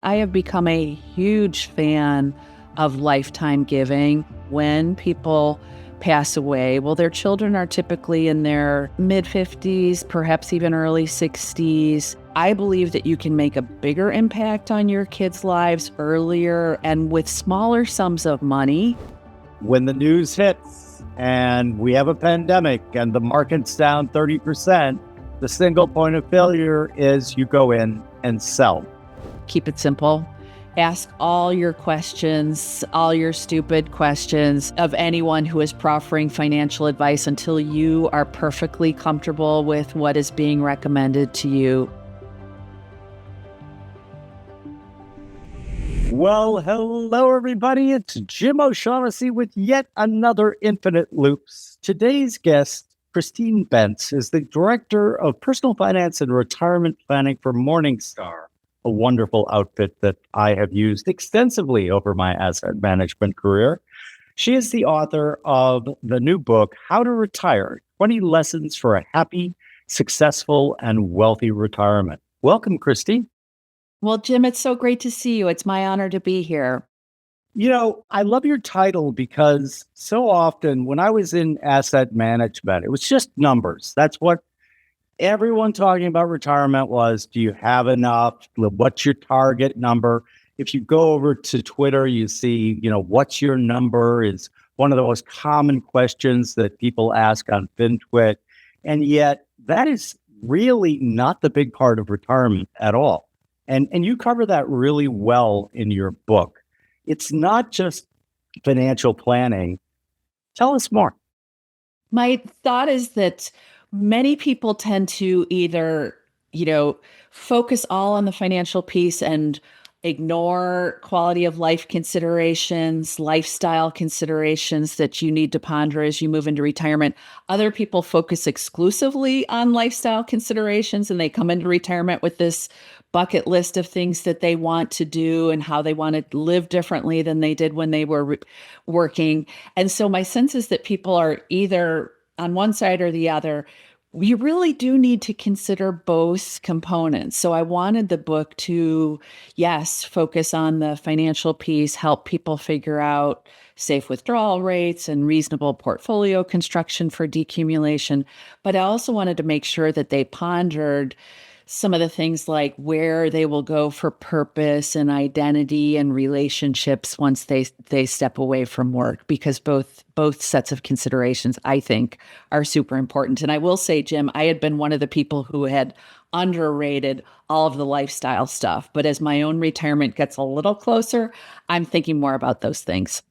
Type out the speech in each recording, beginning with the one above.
I have become a huge fan of lifetime giving. When people pass away, well, their children are typically in their mid 50s, perhaps even early 60s. I believe that you can make a bigger impact on your kids' lives earlier and with smaller sums of money. When the news hits and we have a pandemic and the market's down 30%, the single point of failure is you go in and sell. Keep it simple. Ask all your questions, all your stupid questions of anyone who is proffering financial advice until you are perfectly comfortable with what is being recommended to you. Well, hello, everybody. It's Jim O'Shaughnessy with yet another Infinite Loops. Today's guest, Christine Benz, is the Director of Personal Finance and Retirement Planning for Morningstar, a wonderful outfit that I have used extensively over my asset management career. She is the author of the new book, How to Retire, 20 Lessons for a Happy, Successful, and Wealthy Retirement. Welcome, Christine. Well, Jim, it's so great to see you. It's my honor to be here. You know, I love your title because so often when I was in asset management, it was just numbers. That's what everyone talking about retirement was. Do you have enough? What's your target number? If you go over to Twitter, you see, what's your number is one of the most common questions that people ask on FinTwit. And yet that is really not the big part of retirement at all. And you cover that really well in your book. It's not just financial planning. Tell us more. My thought is that many people tend to either, focus all on the financial piece and ignore quality of life considerations, lifestyle considerations that you need to ponder as you move into retirement. Other people focus exclusively on lifestyle considerations and they come into retirement with this bucket list of things that they want to do and how they want to live differently than they did when they were working. And so my sense is that people are either on one side or the other. You really do need to consider both components. So I wanted the book to, yes, focus on the financial piece, help people figure out safe withdrawal rates and reasonable portfolio construction for decumulation. But I also wanted to make sure that they pondered some of the things like where they will go for purpose and identity and relationships once they step away from work, because both sets of considerations, I think, are super important. And I will say, Jim, I had been one of the people who had underrated all of the lifestyle stuff. But as my own retirement gets a little closer, I'm thinking more about those things.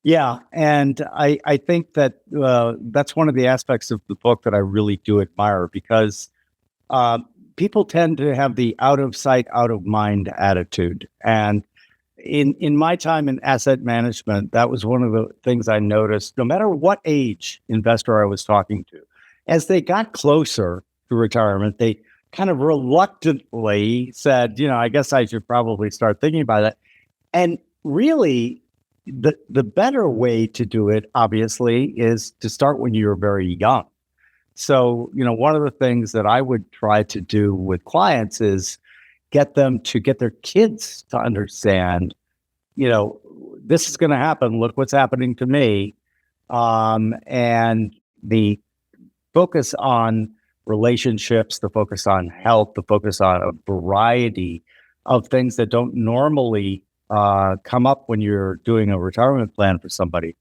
Yeah, and I think that that's one of the aspects of the book that I really do admire because people tend to have the out of sight, out of mind attitude. And in my time in asset management, that was one of the things I noticed, no matter what age investor I was talking to, as they got closer to retirement, they kind of reluctantly said, I guess I should probably start thinking about that. And really, the better way to do it, obviously, is to start when you're very young. So, one of the things that I would try to do with clients is get them to get their kids to understand, this is going to happen. Look what's happening to me. And the focus on relationships, the focus on health, the focus on a variety of things that don't normally come up when you're doing a retirement plan for somebody.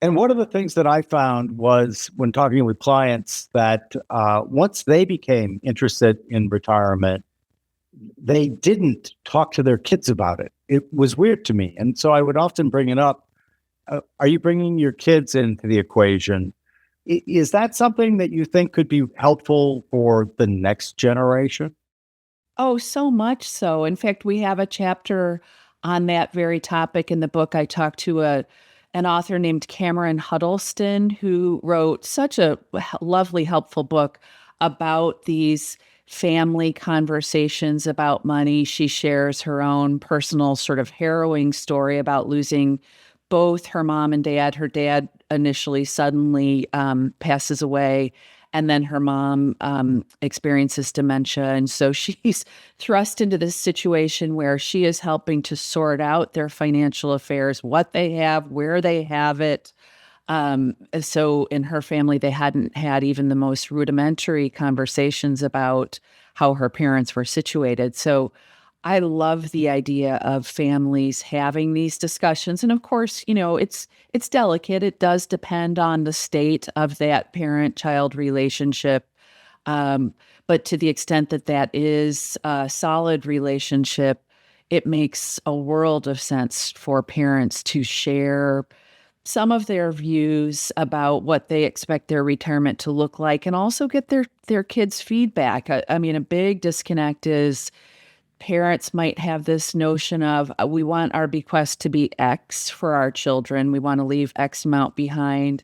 And one of the things that I found was when talking with clients that once they became interested in retirement, they didn't talk to their kids about it. It was weird to me. And so I would often bring it up. Are you bringing your kids into the equation? Is that something that you think could be helpful for the next generation? Oh, so much so. In fact, we have a chapter on that very topic in the book. I talked to an author named Cameron Huddleston, who wrote such a lovely, helpful book about these family conversations about money. She shares her own personal sort of harrowing story about losing both her mom and dad. Her dad initially suddenly passes away And then her mom experiences dementia. And so she's thrust into this situation where she is helping to sort out their financial affairs, what they have, where they have it. So in her family, they hadn't had even the most rudimentary conversations about how her parents were situated. So I love the idea of families having these discussions. And of course, it's delicate. It does depend on the state of that parent-child relationship. Um, but to the extent that that is a solid relationship, it makes a world of sense for parents to share some of their views about what they expect their retirement to look like and also get their kids' feedback. I mean, a big disconnect is parents might have this notion of we want our bequest to be X for our children. We want to leave X amount behind.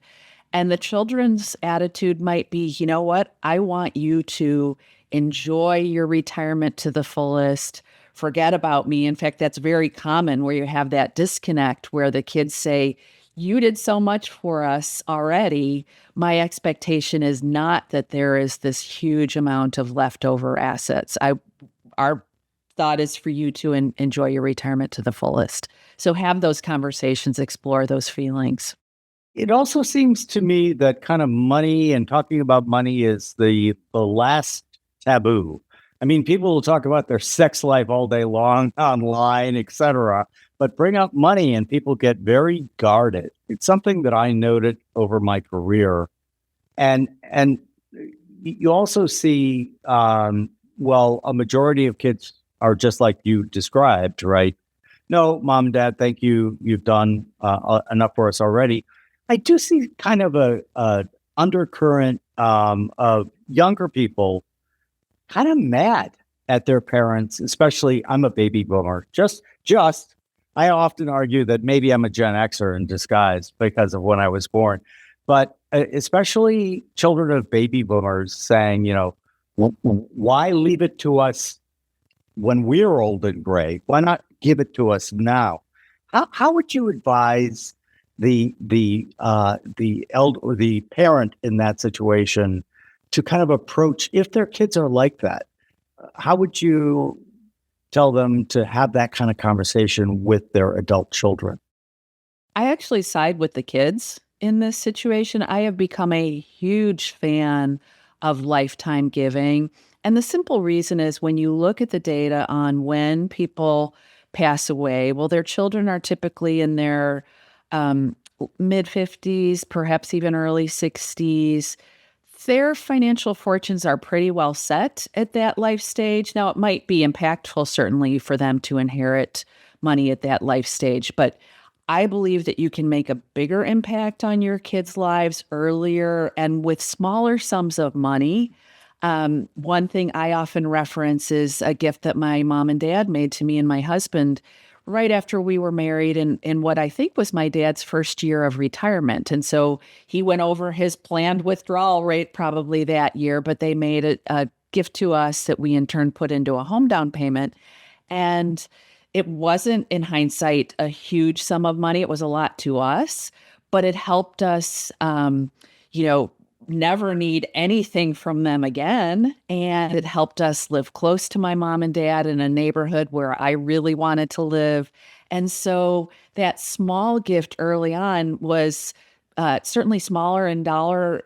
And the children's attitude might be, you know what? I want you to enjoy your retirement to the fullest. Forget about me. In fact, that's very common where you have that disconnect where the kids say, you did so much for us already. My expectation is not that there is this huge amount of leftover assets. Our thought is for you to enjoy your retirement to the fullest. So have those conversations, explore those feelings. It also seems to me that kind of money and talking about money is the last taboo. I mean, people will talk about their sex life all day long online, etc. But bring up money and people get very guarded. It's something that I noted over my career. And you also see, well, a majority of kids are just like you described, right? No, mom and dad, thank you. You've done enough for us already. I do see kind of a undercurrent of younger people kind of mad at their parents, especially I'm a baby boomer. I often argue that maybe I'm a Gen Xer in disguise because of when I was born, but especially children of baby boomers saying, why leave it to us when we're old and gray? Why not give it to us now? How would you advise the elder or the parent in that situation to kind of approach if their kids are like that? How would you tell them to have that kind of conversation with their adult children? I actually side with the kids in this situation. I have become a huge fan of lifetime giving. And the simple reason is when you look at the data on when people pass away, well, their children are typically in their mid 50s, perhaps even early 60s. Their financial fortunes are pretty well set at that life stage. Now, it might be impactful, certainly, for them to inherit money at that life stage, but I believe that you can make a bigger impact on your kids' lives earlier and with smaller sums of money. One thing I often reference is a gift that my mom and dad made to me and my husband right after we were married in what I think was my dad's first year of retirement. And so he went over his planned withdrawal rate probably that year, but they made a gift to us that we in turn put into a home down payment. And it wasn't, in hindsight, a huge sum of money. It was a lot to us, but it helped us, never need anything from them again. And it helped us live close to my mom and dad in a neighborhood where I really wanted to live. And so that small gift early on was certainly smaller in dollar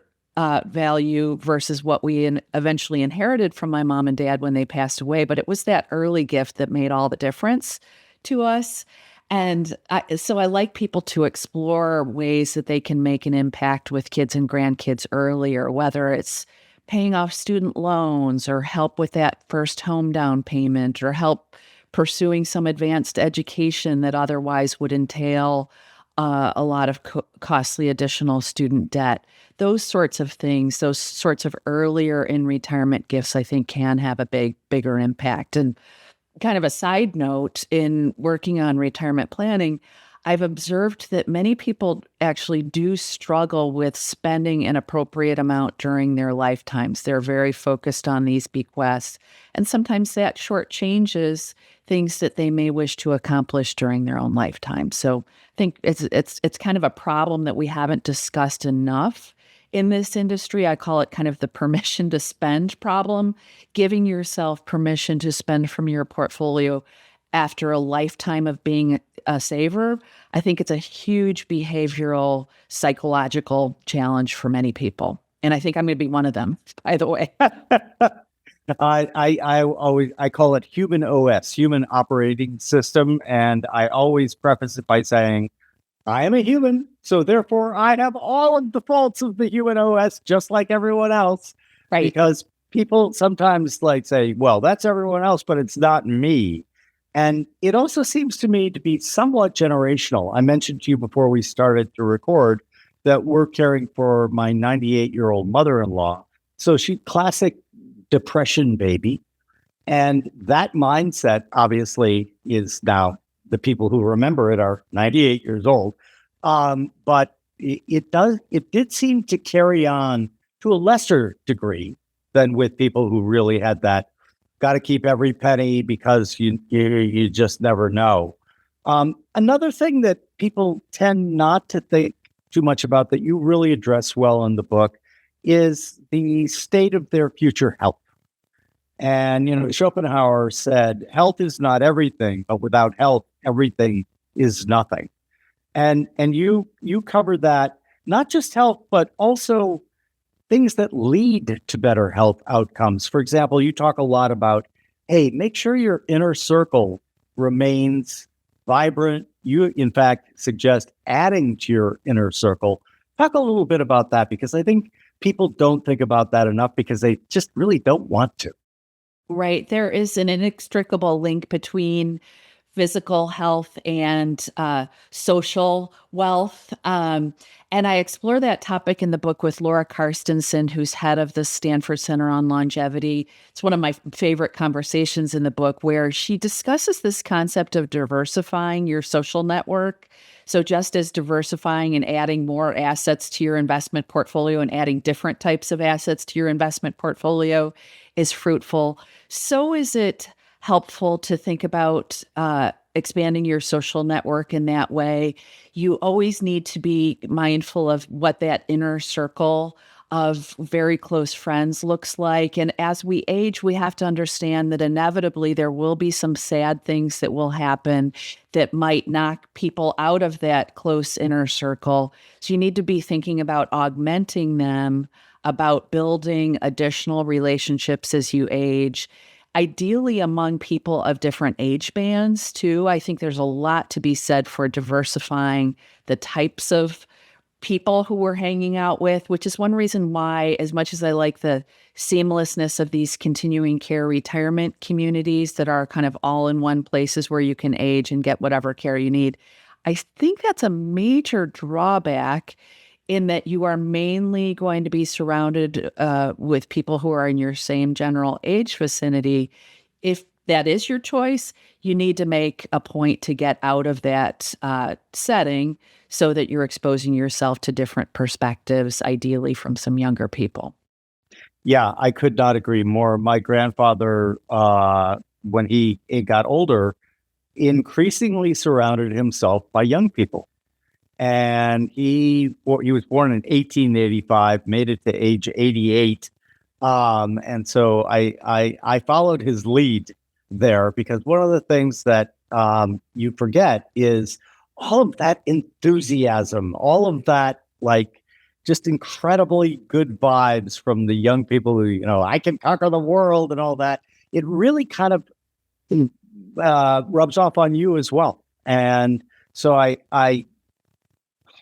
value versus what we eventually inherited from my mom and dad when they passed away. But it was that early gift that made all the difference to us. And so I like people to explore ways that they can make an impact with kids and grandkids earlier, whether it's paying off student loans or help with that first home down payment or help pursuing some advanced education that otherwise would entail a lot of costly additional student debt. Those sorts of things, those sorts of earlier in retirement gifts, I think can have a bigger impact. And kind of a side note, in working on retirement planning, I've observed that many people actually do struggle with spending an appropriate amount during their lifetimes. They're very focused on these bequests, and sometimes that shortchanges things that they may wish to accomplish during their own lifetime. So I think it's kind of a problem that we haven't discussed enough in this industry. I call it kind of the permission to spend problem, giving yourself permission to spend from your portfolio after a lifetime of being a saver. I think it's a huge behavioral, psychological challenge for many people. And I think I'm going to be one of them, by the way. I call it human OS, human operating system, and I always preface it by saying, I am a human, so therefore I have all of the faults of the human OS, just like everyone else. Right. Because people sometimes like say, well, that's everyone else, but it's not me. And it also seems to me to be somewhat generational. I mentioned to you before we started to record that we're caring for my 98-year-old mother-in-law. So she classic depression baby. And that mindset obviously is now the people who remember it are 98 years old. But it did seem to carry on to a lesser degree than with people who really had that got to keep every penny because you just never know. Another thing that people tend not to think too much about that you really address well in the book is the state of their future health. And, Schopenhauer said, health is not everything, but without health, everything is nothing. And you cover that, not just health, but also things that lead to better health outcomes. For example, you talk a lot about, hey, make sure your inner circle remains vibrant. You, in fact, suggest adding to your inner circle. Talk a little bit about that, because I think people don't think about that enough because they just really don't want to. Right. There is an inextricable link between physical health and social wealth. And I explore that topic in the book with Laura Karstensen, who's head of the Stanford Center on Longevity. It's one of my favorite conversations in the book, where she discusses this concept of diversifying your social network. So just as diversifying and adding more assets to your investment portfolio and adding different types of assets to your investment portfolio is fruitful, so is it helpful to think about expanding your social network in that way. You always need to be mindful of what that inner circle of very close friends looks like. And as we age, we have to understand that inevitably there will be some sad things that will happen that might knock people out of that close inner circle. So you need to be thinking about augmenting them, about building additional relationships as you age. Ideally among people of different age bands too. I think there's a lot to be said for diversifying the types of people who we're hanging out with, which is one reason why, as much as I like the seamlessness of these continuing care retirement communities that are kind of all in one places where you can age and get whatever care you need, I think that's a major drawback in that you are mainly going to be surrounded with people who are in your same general age vicinity. If that is your choice, you need to make a point to get out of that setting so that you're exposing yourself to different perspectives, ideally from some younger people. Yeah, I could not agree more. My grandfather, when he got older, increasingly surrounded himself by young people. And he was born in 1885, made it to age 88. And so I followed his lead there, because one of the things that you forget is all of that enthusiasm, all of that, like, just incredibly good vibes from the young people who, I can conquer the world and all that. It really kind of rubs off on you as well. And so I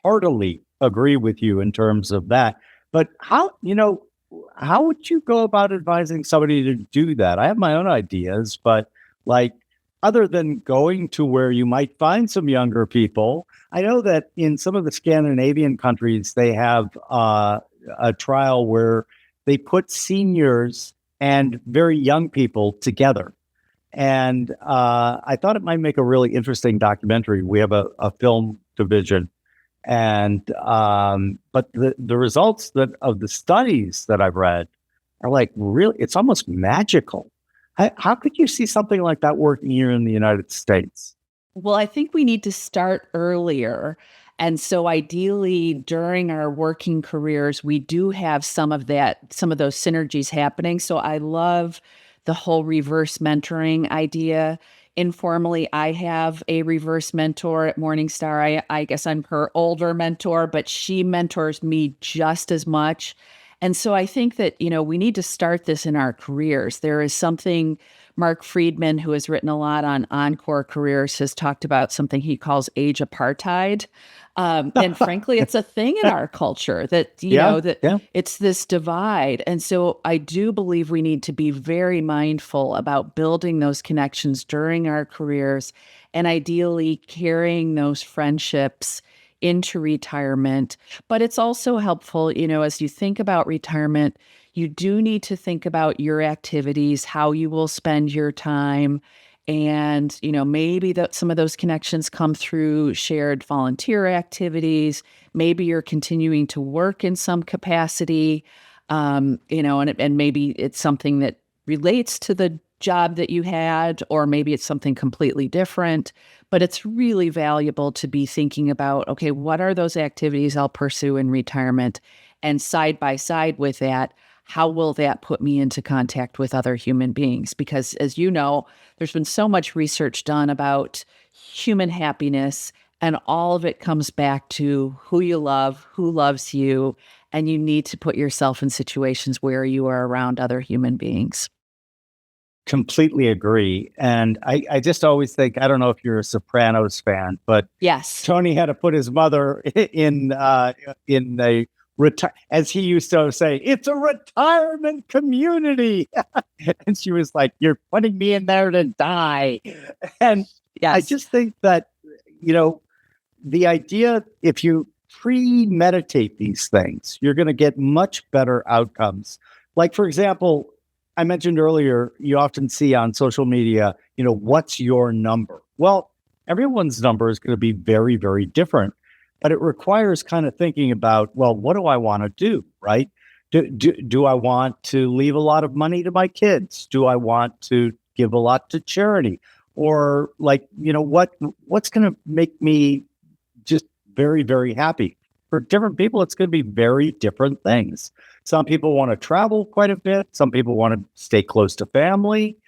heartily agree with you in terms of that. But how would you go about advising somebody to do that? I have my own ideas, but like, other than going to where you might find some younger people, I know that in some of the Scandinavian countries, they have a trial where they put seniors and very young people together. And I thought it might make a really interesting documentary. We have a film division. And but the results of the studies that I've read are like, really, it's almost magical. How could you see something like that working here in the United States? Well, I think we need to start earlier. And so ideally during our working careers, we do have some of those synergies happening. So I love the whole reverse mentoring idea. Informally, I have a reverse mentor at Morningstar. I guess I'm her older mentor, but she mentors me just as much. And so I think that, we need to start this in our careers. There is something Mark Friedman, who has written a lot on encore careers, has talked about something he calls age apartheid. And frankly, it's a thing in our culture that, Yeah, that yeah. it's this divide. And so I do believe we need to be very mindful about building those connections during our careers and ideally carrying those friendships into retirement. But it's also helpful, as you think about retirement, you do need to think about your activities, how you will spend your time. And, maybe that some of those connections come through shared volunteer activities. Maybe you're continuing to work in some capacity, and maybe it's something that relates to the job that you had, or maybe it's something completely different. But it's really valuable to be thinking about, okay, what are those activities I'll pursue in retirement? And side by side with that, how will that put me into contact with other human beings? Because as you know, there's been so much research done about human happiness, and all of it comes back to who you love, who loves you, and you need to put yourself in situations where you are around other human beings. Completely agree. And I just always think, I don't know if you're a Sopranos fan, but Yes. Tony had to put his mother in a as he used to say, it's a retirement community. And she was like, you're putting me in there to die. And I Yes. just think that, you know, the idea, if you premeditate these things, you're going to get much better outcomes. Like, for example, I mentioned earlier, you often see on social media, what's your number? Well, everyone's number is going to be very, very different, but it requires kind of thinking about, well, what do I want to do? Right? Do I want to leave a lot of money to my kids? Do I want to give a lot to charity? Or like, what's going to make me just very, very happy? For different people, it's going to be very different things. Some people want to travel quite a bit. Some people want to stay close to family.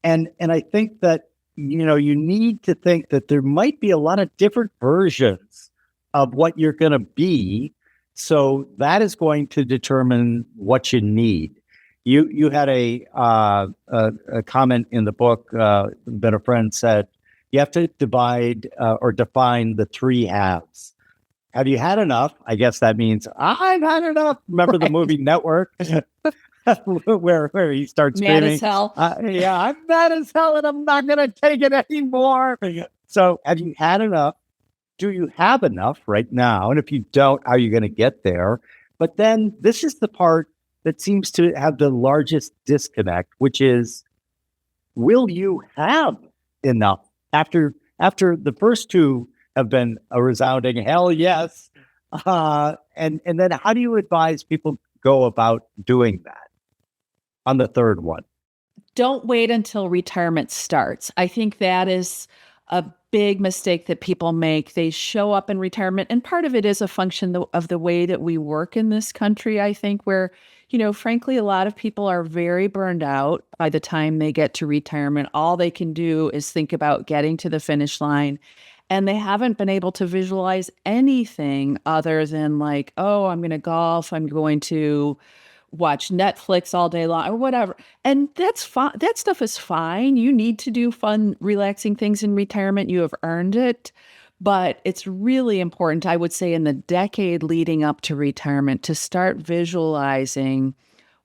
And I think that, you need to think that there might be a lot of different versions of what you're going to be. So that is going to determine what you need. You had a comment in the book that a friend said, you have to divide or define the three halves. Have you had enough? I guess that means I've had enough. Remember the Right. movie Network, where he starts Mad as screaming, hell. "Yeah, I'm mad as hell, and I'm not going to take it anymore." So, have you had enough? Do you have enough right now? And if you don't, how are you going to get there? But then this is the part that seems to have the largest disconnect, which is, will you have enough after the first two have been a resounding hell yes? And then how do you advise people go about doing that on the third one? Don't wait until retirement starts. I think that is a big mistake that people make. They show up in retirement, and part of it is a function of the way that we work in this country, I think, where, frankly, a lot of people are very burned out by the time they get to retirement. All they can do is think about getting to the finish line, and they haven't been able to visualize anything other than like, oh, I'm going to golf, I'm going to watch Netflix all day long or whatever. And that's fine. That stuff is fine. You need to do fun, relaxing things in retirement. You have earned it. But it's really important, I would say, in the decade leading up to retirement to start visualizing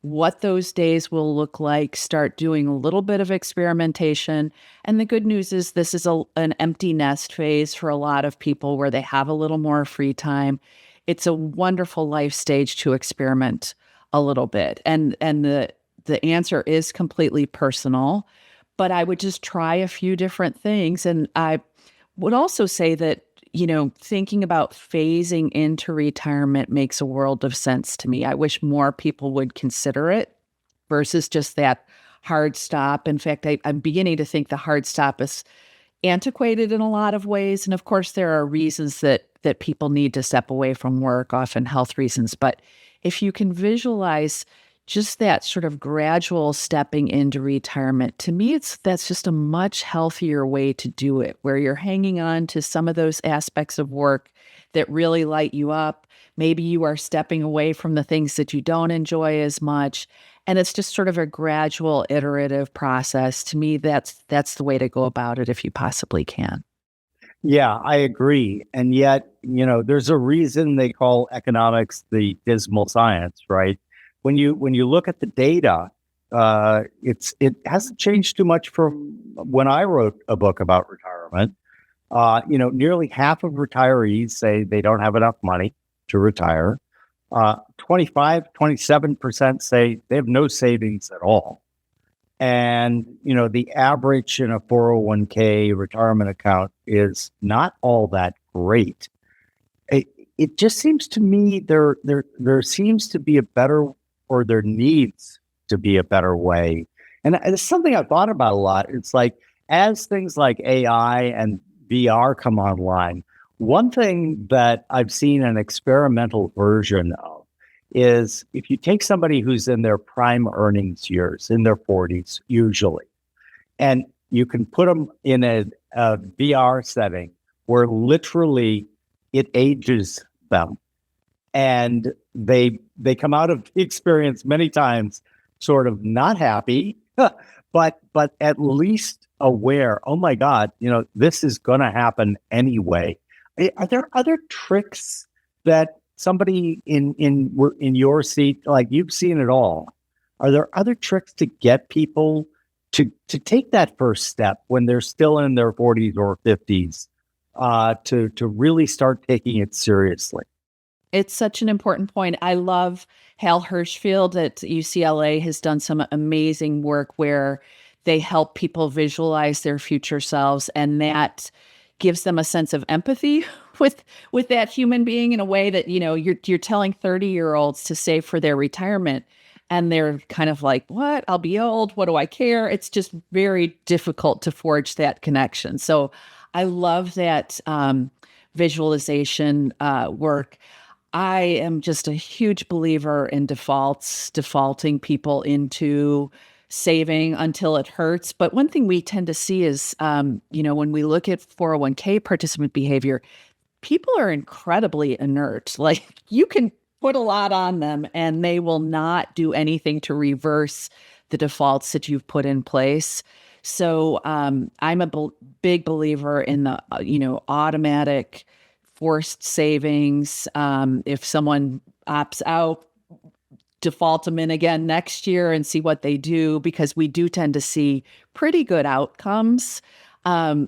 what those days will look like, start doing a little bit of experimentation. And the good news is this is an empty nest phase for a lot of people where they have a little more free time. It's a wonderful life stage to experiment a little bit. And the answer is completely personal, but I would just try a few different things. And I would also say that, thinking about phasing into retirement makes a world of sense to me. I wish more people would consider it versus just that hard stop. In fact, I'm beginning to think the hard stop antiquated in a lot of ways. And of course, there are reasons that people need to step away from work, often health reasons. But if you can visualize just that sort of gradual stepping into retirement, to me, that's just a much healthier way to do it, where you're hanging on to some of those aspects of work that really light you up. Maybe you are stepping away from the things that you don't enjoy as much. And it's just sort of a gradual, iterative process. To me, that's the way to go about it if you possibly can. Yeah, I agree. And yet, there's a reason they call economics the dismal science, right? When you look at the data, it hasn't changed too much from when I wrote a book about retirement. Nearly half of retirees say they don't have enough money to retire. 27% say they have no savings at all. And, the average in a 401k retirement account is not all that great. It just seems to me there seems to be a better, or there needs to be a better way. And it's something I've thought about a lot. It's like, as things like AI and VR come online, one thing that I've seen an experimental version of is if you take somebody who's in their prime earnings years, in their 40s usually, and you can put them in a VR setting where literally it ages them, and they come out of the experience many times sort of not happy, but at least aware, oh my God, this is going to happen anyway. Are there other tricks that somebody in your seat, like you've seen it all, are there other tricks to get people to take that first step when they're still in their 40s or 50s, to really start taking it seriously? It's such an important point. I love Hal Hirschfield at UCLA has done some amazing work where they help people visualize their future selves, and that gives them a sense of empathy with that human being in a way that, you're telling 30-year-olds to save for their retirement, and they're kind of like, what? I'll be old. What do I care? It's just very difficult to forge that connection. So I love that visualization work. I am just a huge believer in defaulting people into saving until it hurts. But one thing we tend to see is, when we look at 401k participant behavior, people are incredibly inert. Like, you can put a lot on them and they will not do anything to reverse the defaults that you've put in place. So I'm a big believer in the, automatic forced savings. If someone opts out, default them in again next year and see what they do, because we do tend to see pretty good outcomes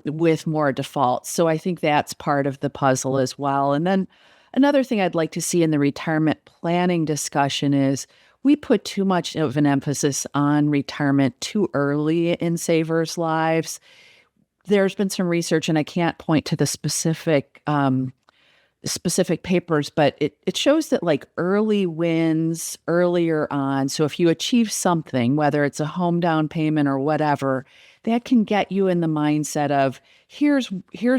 with more defaults. So I think that's part of the puzzle as well. And then another thing I'd like to see in the retirement planning discussion is we put too much of an emphasis on retirement too early in savers' lives. There's been some research, and I can't point to the specific papers, but it shows that like early wins earlier on. So if you achieve something, whether it's a home down payment or whatever, that can get you in the mindset of here's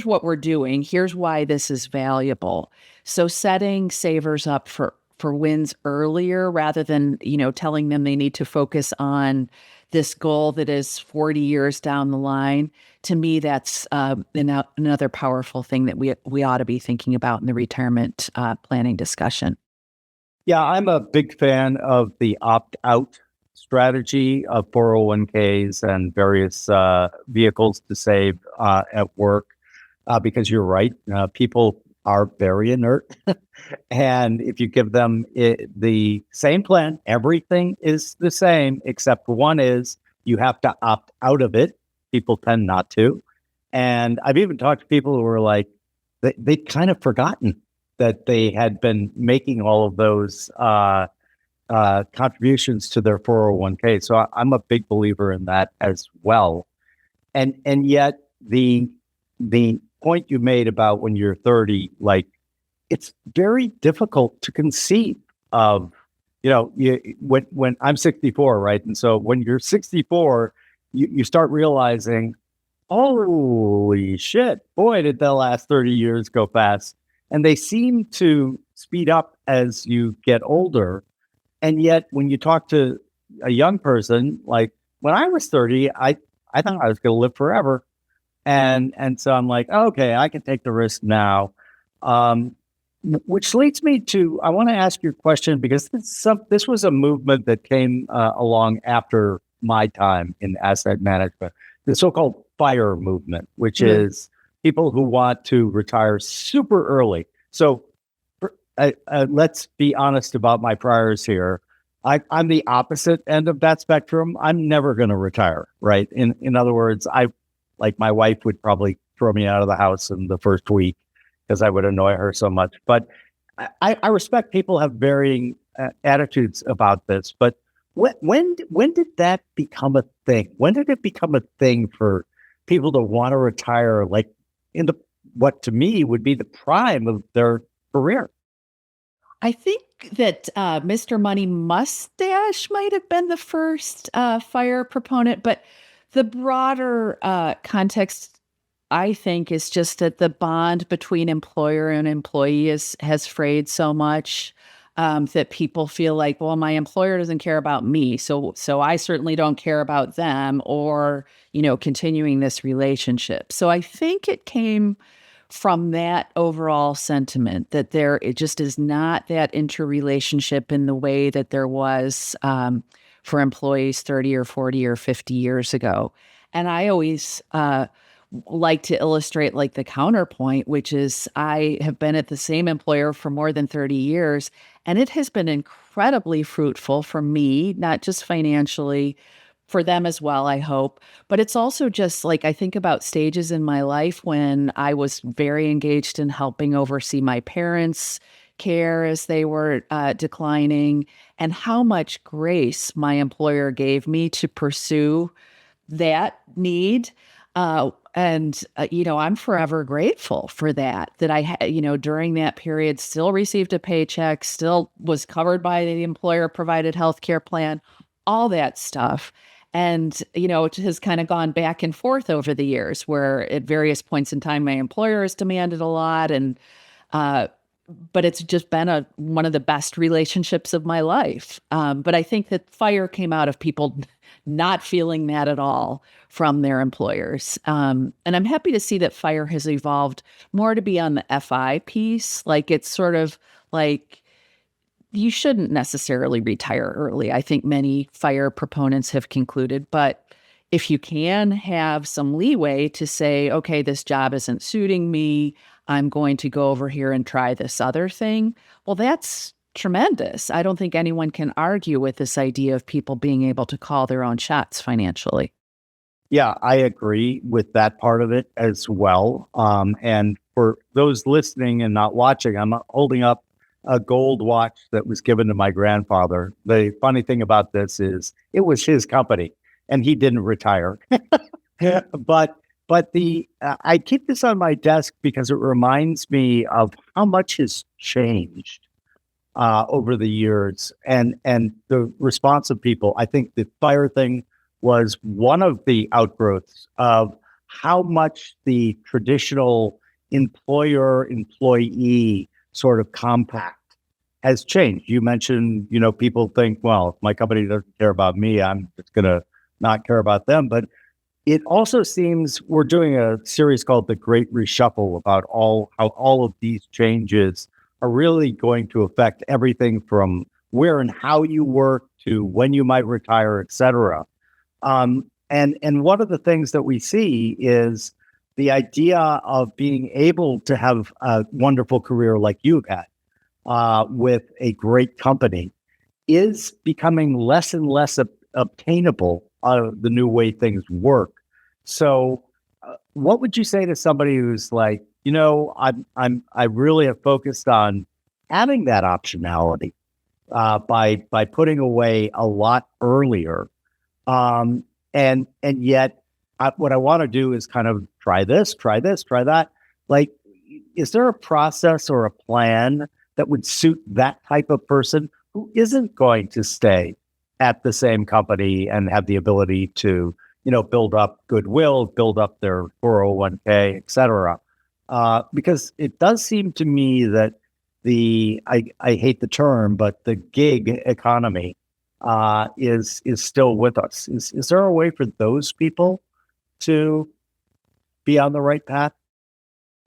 what we're doing. Here's why this is valuable. So setting savers up for wins earlier rather than, telling them they need to focus on this goal that is 40 years down the line. To me, that's another powerful thing that we ought to be thinking about in the retirement planning discussion. Yeah, I'm a big fan of the opt-out strategy of 401ks and various vehicles to save at work, because you're right. People are very inert. And if you give them the same plan, everything is the same, except one is you have to opt out of it. People tend not to. And I've even talked to people who were like, they'd kind of forgotten that they had been making all of those contributions to their 401k. So I'm a big believer in that as well. And yet the point you made about when you're 30, like, it's very difficult to conceive of, when I'm 64, right? And so when you're 64, you start realizing Holy shit. Boy, did the last 30 years go fast. And they seem to speed up as you get older. And yet, when you talk to a young person, like when I was 30, I thought I was going to live forever. And so I'm like, okay, I can take the risk now. Um, which leads me to, I want to ask you a question because this was a movement that came along after my time in asset management, the so-called FIRE movement, which is people who want to retire super early. So let's be honest about my priors here. I'm the opposite end of that spectrum. I'm never going to retire, right? In other words, like my wife would probably throw me out of the house in the first week because I would annoy her so much. But I respect people have varying attitudes about this. But when did that become a thing? When did it become a thing for people to want to retire, like in the what to me would be the prime of their career? I think that Mr. Money Mustache might have been the first fire proponent, but the broader context, I think, is just that the bond between employer and employee has frayed so much that people feel like, well, my employer doesn't care about me, so I certainly don't care about them, or continuing this relationship. So I think it came from that overall sentiment that it just is not that interrelationship in the way that there was for employees 30 or 40 or 50 years ago. And I always like to illustrate like the counterpoint, which is I have been at the same employer for more than 30 years, and it has been incredibly fruitful for me, not just financially, for them as well, I hope. But it's also just like I think about stages in my life when I was very engaged in helping oversee my parents' care as they were declining, and how much grace my employer gave me to pursue that need. I'm forever grateful for that, that I had, during that period still received a paycheck, still was covered by the employer provided healthcare plan, all that stuff. And, it has kind of gone back and forth over the years where at various points in time, my employer has demanded a lot. Uh, but it's just been one of the best relationships of my life. But I think that fire came out of people not feeling that at all from their employers. And I'm happy to see that fire has evolved more to be on the FI piece. Like it's sort of like you shouldn't necessarily retire early. I think many fire proponents have concluded, but if you can have some leeway to say, okay, this job isn't suiting me, I'm going to go over here and try this other thing. Well, that's tremendous. I don't think anyone can argue with this idea of people being able to call their own shots financially. Yeah, I agree with that part of it as well. And for those listening and not watching, I'm holding up a gold watch that was given to my grandfather. The funny thing about this is it was his company and he didn't retire. but the I keep this on my desk because it reminds me of how much has changed over the years and the response of people. I think the fire thing was one of the outgrowths of how much the traditional employer-employee sort of compact has changed. You mentioned, people think, well, if my company doesn't care about me, I'm just going to not care about them. But it also seems we're doing a series called The Great Reshuffle about how all of these changes are really going to affect everything from where and how you work to when you might retire, et cetera. And one of the things that we see is the idea of being able to have a wonderful career like you've had with a great company is becoming less and less obtainable out of the new way things work. So, what would you say to somebody who's like, I really have focused on having that optionality by putting away a lot earlier, and yet what I want to do is kind of try this, try that. Like, is there a process or a plan that would suit that type of person who isn't going to stay at the same company and have the ability to, build up goodwill, build up their 401k, et cetera. Because it does seem to me that I hate the term, but the gig economy is still with us. Is there a way for those people to be on the right path?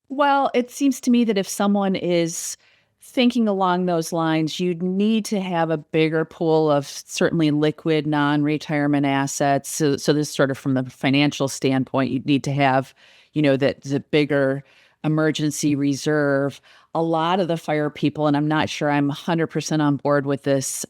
Well, it seems to me that if someone is thinking along those lines, you'd need to have a bigger pool of certainly liquid non-retirement assets. So this sort of from the financial standpoint, you'd need to have, that the bigger emergency reserve. A lot of the fire people, and I'm not sure I'm 100% on board with this,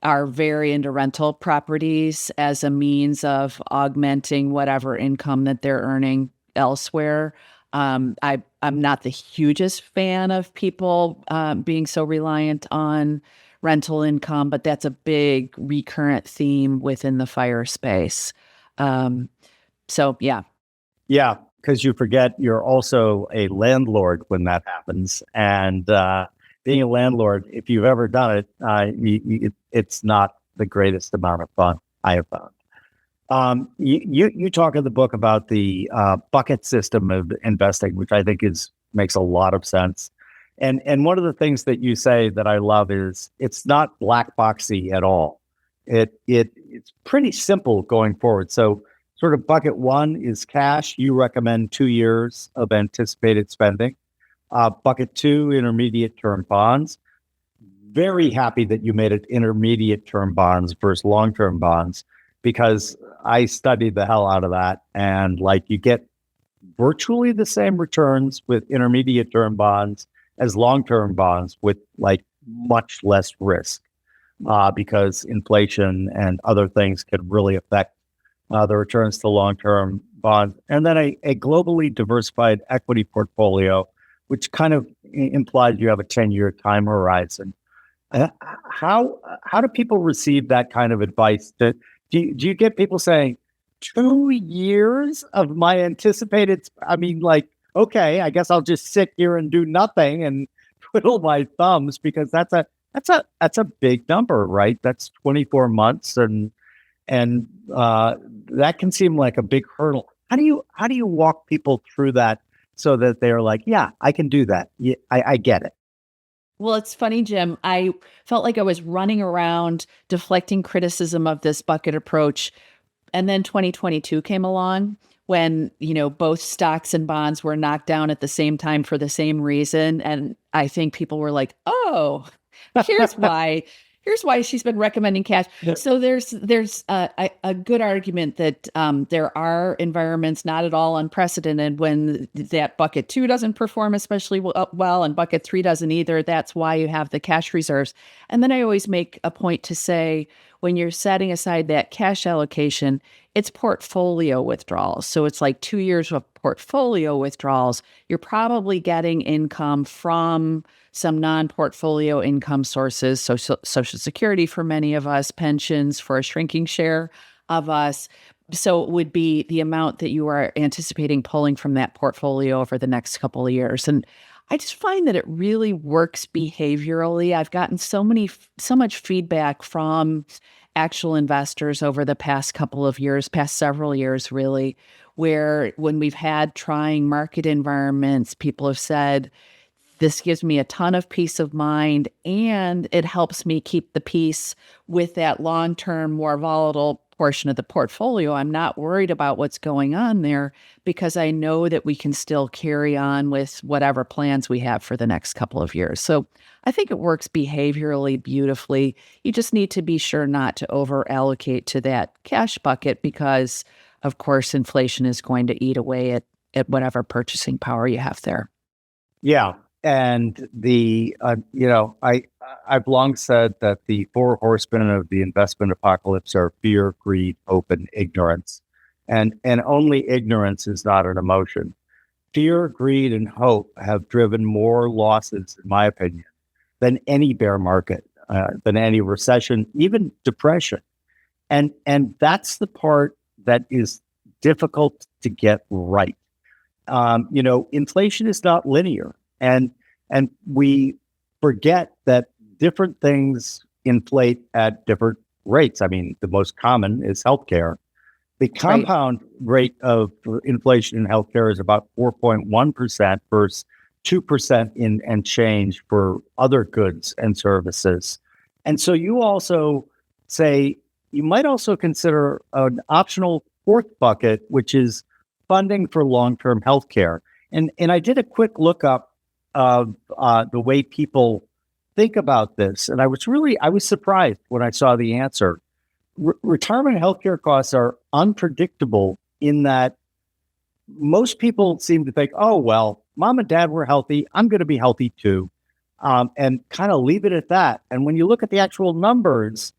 are very into rental properties as a means of augmenting whatever income that they're earning elsewhere. I'm not the hugest fan of people being so reliant on rental income, but that's a big recurrent theme within the fire space. So yeah. Yeah, because you forget you're also a landlord when that happens. And being a landlord, if you've ever done it, it's not the greatest amount of fun, I have found. You talk in the book about the bucket system of investing, which I think makes a lot of sense. And one of the things that you say that I love is it's not black boxy at all. It's pretty simple going forward. So sort of bucket one is cash. You recommend 2 years of anticipated spending. Bucket two, intermediate term bonds. Very happy that you made it intermediate term bonds versus long term bonds, because I studied the hell out of that. And you get virtually the same returns with intermediate term bonds as long term bonds with much less risk, because inflation and other things can really affect the returns to long term bonds. And then a globally diversified equity portfolio, which kind of implies you have a 10-year time horizon. How do people receive that kind of advice? Do you get people saying 2 years of my anticipated? Okay, I guess I'll just sit here and do nothing and twiddle my thumbs, because that's a big number, right? That's 24 months, and that can seem like a big hurdle. How do you walk people through that so that they're like, yeah, I can do that. Yeah, I get it. Well, it's funny, Jim. I felt like I was running around deflecting criticism of this bucket approach. And then 2022 came along when, both stocks and bonds were knocked down at the same time for the same reason. And I think people were like, oh, here's why. Here's why she's been recommending cash. Yeah. So there's a good argument that there are environments not at all unprecedented when that bucket two doesn't perform especially well, and bucket three doesn't either. That's why you have the cash reserves. And then I always make a point to say, when you're setting aside that cash allocation, it's portfolio withdrawals. So it's like 2 years of portfolio withdrawals. You're probably getting income from some non-portfolio income sources, so Social Security for many of us, pensions for a shrinking share of us. So it would be the amount that you are anticipating pulling from that portfolio over the next couple of years. And I just find that it really works behaviorally. I've gotten so much feedback from actual investors over the past several years, really, where when we've had trying market environments, people have said, this gives me a ton of peace of mind, and it helps me keep the peace with that long-term, more volatile portion of the portfolio. I'm not worried about what's going on there because I know that we can still carry on with whatever plans we have for the next couple of years. So I think it works behaviorally beautifully. You just need to be sure not to over allocate to that cash bucket because, of course, inflation is going to eat away at whatever purchasing power you have there. Yeah. And I've long said that the 4 horsemen of the investment apocalypse are fear, greed, hope, and ignorance. And only ignorance is not an emotion. Fear, greed, and hope have driven more losses, in my opinion, than any bear market, than any recession, even depression. And that's the part that is difficult to get right. Inflation is not linear. And we forget that different things inflate at different rates. I mean, the most common is healthcare. The Right. compound rate of inflation in healthcare is about 4.1% versus 2% in and change for other goods and services. And so you also say you might also consider an optional fourth bucket, which is funding for long-term healthcare. And I did a quick lookup of the way people think about this, and I was surprised when I saw the answer. Retirement healthcare costs are unpredictable in that most people seem to think, oh, well, mom and dad were healthy. I'm going to be healthy too. And kind of leave it at that. And when you look at the actual numbers,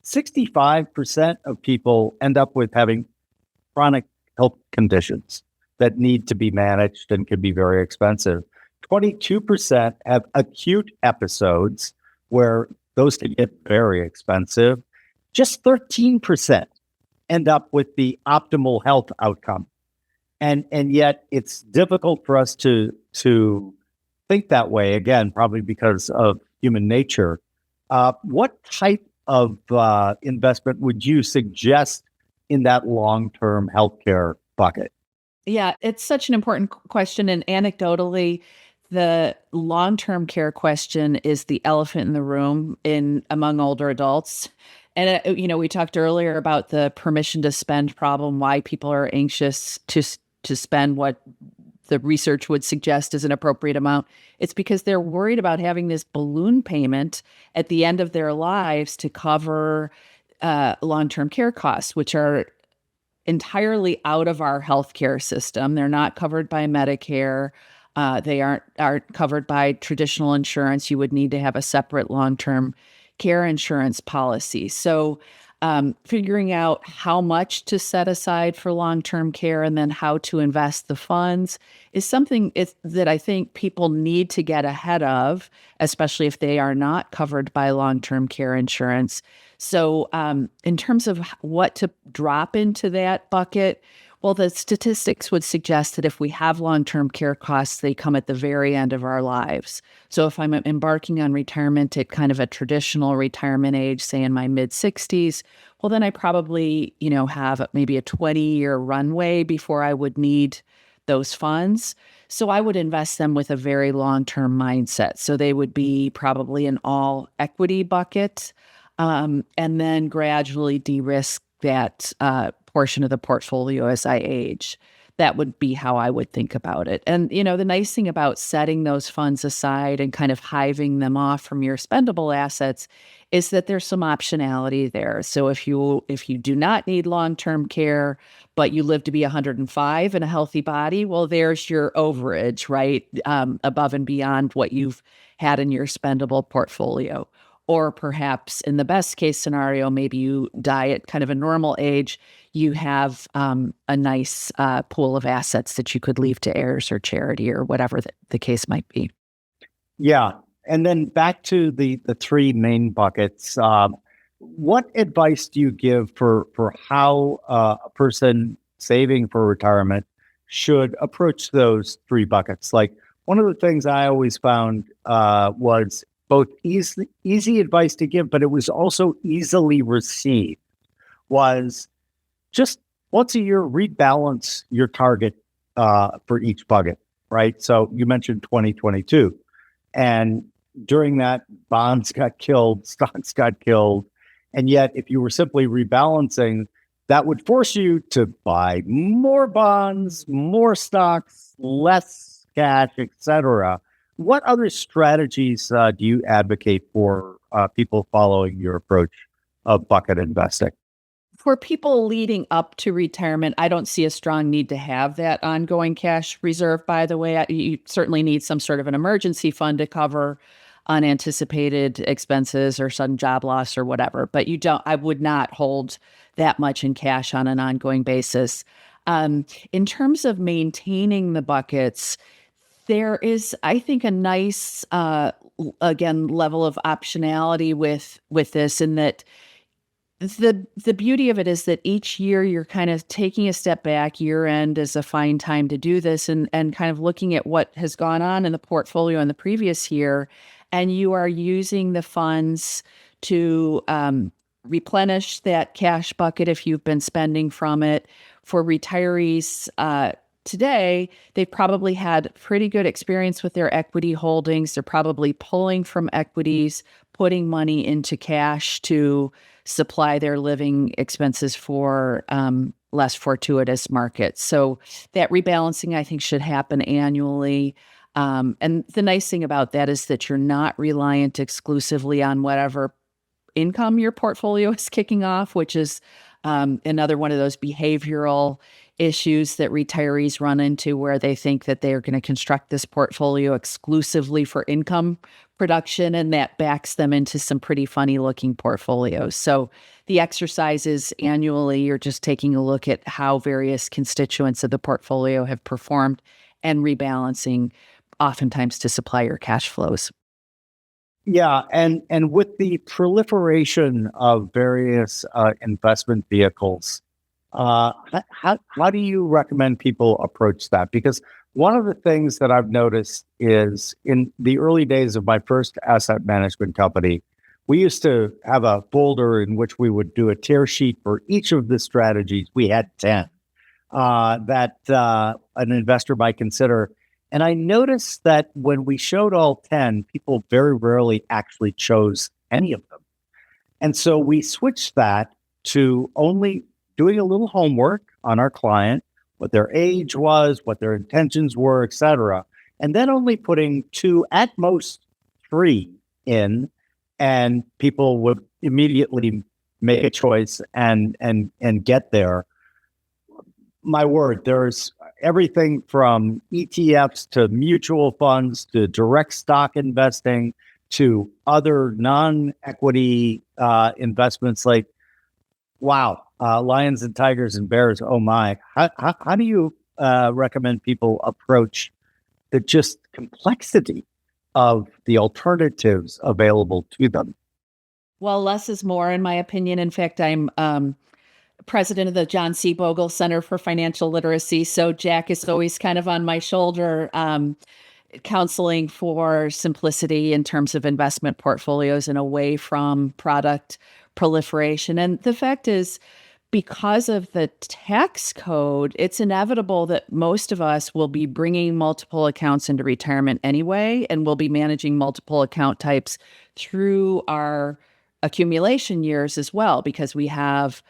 65% of people end up with having chronic health conditions that need to be managed and can be very expensive. 22% have acute episodes where those can get very expensive. Just 13% end up with the optimal health outcome. And yet it's difficult for us to think that way, again, probably because of human nature. What type of investment would you suggest in that long-term healthcare bucket? Yeah, it's such an important question. And anecdotally, the long-term care question is the elephant in the room in among older adults. And we talked earlier about the permission to spend problem, why people are anxious to spend what the research would suggest is an appropriate amount. It's because they're worried about having this balloon payment at the end of their lives to cover long-term care costs, which are entirely out of our healthcare system. They're not covered by Medicare. They aren't covered by traditional insurance. You would need to have a separate long-term care insurance policy. So figuring out how much to set aside for long-term care and then how to invest the funds is something that I think people need to get ahead of, especially if they are not covered by long-term care insurance. So in terms of what to drop into that bucket, well, the statistics would suggest that if we have long-term care costs, they come at the very end of our lives. So if I'm embarking on retirement at kind of a traditional retirement age, say in my mid 60s, well, then I probably, have maybe a 20-year runway before I would need those funds. So I would invest them with a very long-term mindset. So they would be probably an all equity bucket, and then gradually de-risk that portion of the portfolio as I age. That would be how I would think about it. And, the nice thing about setting those funds aside and kind of hiving them off from your spendable assets is that there's some optionality there. So if you do not need long-term care, but you live to be 105 in a healthy body, well, there's your overage, right? Above and beyond what you've had in your spendable portfolio. Or perhaps in the best case scenario, maybe you die at kind of a normal age, you have a nice pool of assets that you could leave to heirs or charity or whatever the case might be. Yeah. And then back to the three main buckets. What advice do you give for how a person saving for retirement should approach those three buckets? Like one of the things I always found was both easy advice to give, but it was also easily received, was just once a year rebalance your target for each bucket, right? So you mentioned 2022, and during that, bonds got killed, stocks got killed, and yet if you were simply rebalancing, that would force you to buy more bonds, more stocks, less cash, etc. What other strategies do you advocate for people following your approach of bucket investing? For people leading up to retirement, I don't see a strong need to have that ongoing cash reserve, by the way. You certainly need some sort of an emergency fund to cover unanticipated expenses or sudden job loss or whatever. But I would not hold that much in cash on an ongoing basis. In terms of maintaining the buckets, there is, I think, a nice, again, level of optionality with this, in that the beauty of it is that each year you're kind of taking a step back. Year end is a fine time to do this, and kind of looking at what has gone on in the portfolio in the previous year, and you are using the funds to replenish that cash bucket if you've been spending from it. For retirees today, they've probably had pretty good experience with their equity holdings. They're probably pulling from equities, putting money into cash to supply their living expenses for less fortuitous markets. So that rebalancing, I think, should happen annually. And the nice thing about that is that you're not reliant exclusively on whatever income your portfolio is kicking off, which is another one of those behavioral issues that retirees run into, where they think that they are going to construct this portfolio exclusively for income production, and that backs them into some pretty funny looking portfolios. So the exercise is annually, you're just taking a look at how various constituents of the portfolio have performed and rebalancing, oftentimes to supply your cash flows. Yeah, and with the proliferation of various investment vehicles, how do you recommend people approach that? Because one of the things that I've noticed is in the early days of my first asset management company, we used to have a folder in which we would do a tear sheet for each of the strategies. We had 10 that an investor might consider. And I noticed that when we showed all 10, people very rarely actually chose any of them. And so we switched that to only doing a little homework on our client, what their age was, what their intentions were, et cetera, and then only putting 2, at most 3 in, and people would immediately make a choice and get there. My word, there's everything from ETFs to mutual funds to direct stock investing to other non-equity investments. Like, wow, lions and tigers and bears. Oh my! How do you recommend people approach the just complexity of the alternatives available to them? Well, less is more, in my opinion. In fact, I'm president of the John C. Bogle Center for Financial Literacy. So Jack is always kind of on my shoulder, counseling for simplicity in terms of investment portfolios and away from product proliferation. And the fact is, because of the tax code, it's inevitable that most of us will be bringing multiple accounts into retirement anyway, and we'll be managing multiple account types through our accumulation years as well, because we have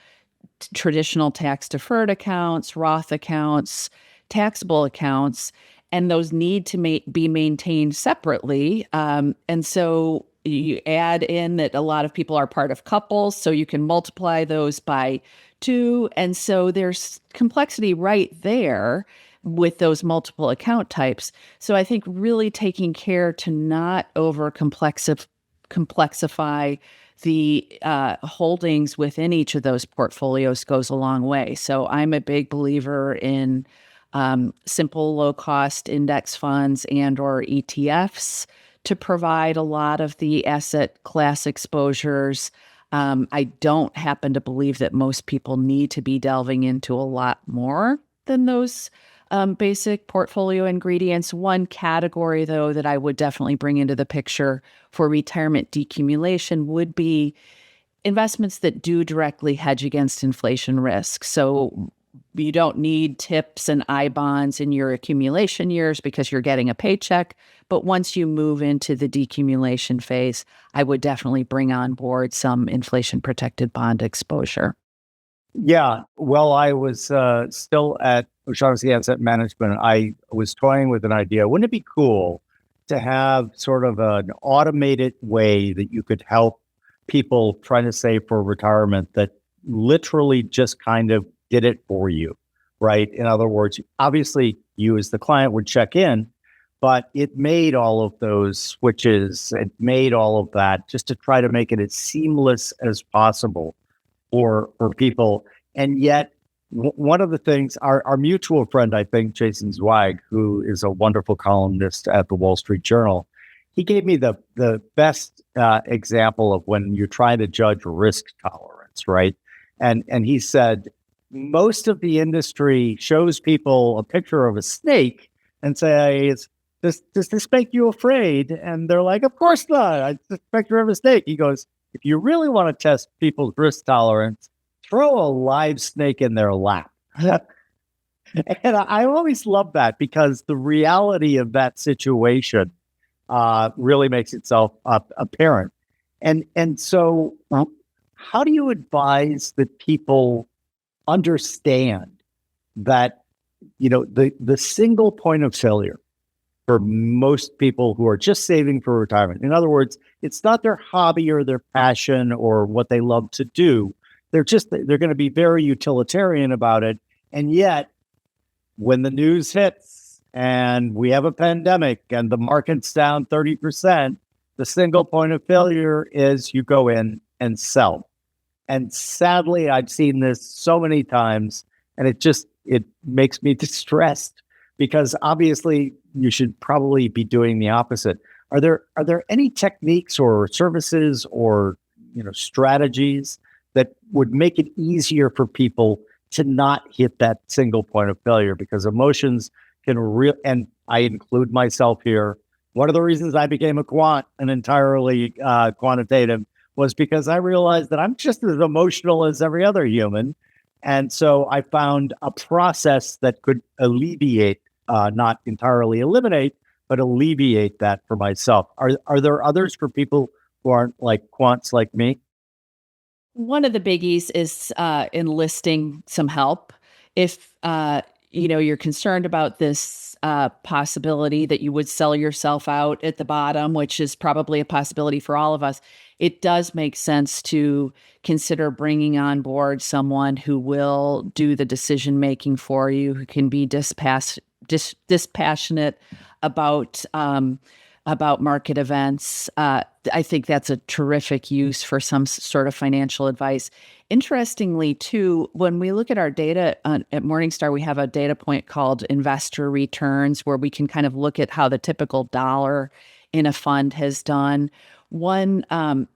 traditional tax deferred accounts, Roth accounts, taxable accounts, and those need to be maintained separately. And so you add in that a lot of people are part of couples, so you can multiply those by 2. And so there's complexity right there with those multiple account types. So I think really taking care to not over complexify the holdings within each of those portfolios goes a long way. So I'm a big believer in simple, low-cost index funds and or ETFs to provide a lot of the asset class exposures. I don't happen to believe that most people need to be delving into a lot more than those basic portfolio ingredients. One category, though, that I would definitely bring into the picture for retirement decumulation would be investments that do directly hedge against inflation risk. So you don't need TIPS and I bonds in your accumulation years because you're getting a paycheck. But once you move into the decumulation phase, I would definitely bring on board some inflation protected bond exposure. Yeah, well, I was still at O'Shaughnessy Asset Management. I was toying with an idea. Wouldn't it be cool to have sort of an automated way that you could help people trying to save for retirement that literally just kind of did it for you, right? In other words, obviously you as the client would check in, but it made all of those switches, it made all of that just to try to make it as seamless as possible for people. And yet, one of the things, our mutual friend, I think, Jason Zweig, who is a wonderful columnist at the Wall Street Journal, he gave me the best example of when you're trying to judge risk tolerance, right? And he said, most of the industry shows people a picture of a snake and says, does this make you afraid? And they're like, of course not. It's a picture of a snake. He goes, if you really want to test people's risk tolerance, throw a live snake in their lap. And I always love that because the reality of that situation really makes itself apparent. And so, how do you advise that people understand that the single point of failure for most people who are just saving for retirement? In other words, it's not their hobby or their passion or what they love to do. They're going to be very utilitarian about it, and yet, when the news hits and we have a pandemic and the market's down 30%, the single point of failure is you go in and sell. And sadly, I've seen this so many times, and it makes me distressed because obviously you should probably be doing the opposite. Are there any techniques or services or strategies that would make it easier for people to not hit that single point of failure? Because emotions can and I include myself here. One of the reasons I became a quant and entirely quantitative was because I realized that I'm just as emotional as every other human. And so I found a process that could alleviate, not entirely eliminate, but alleviate that for myself. Are there others for people who aren't like quants like me? One of the biggies is enlisting some help. If you're concerned about this possibility that you would sell yourself out at the bottom, which is probably a possibility for all of us, it does make sense to consider bringing on board someone who will do the decision making for you, who can be dispassionate about market events. I think that's a terrific use for some sort of financial advice. Interestingly, too, when we look at our data at Morningstar, we have a data point called investor returns, where we can kind of look at how the typical dollar in a fund has done. One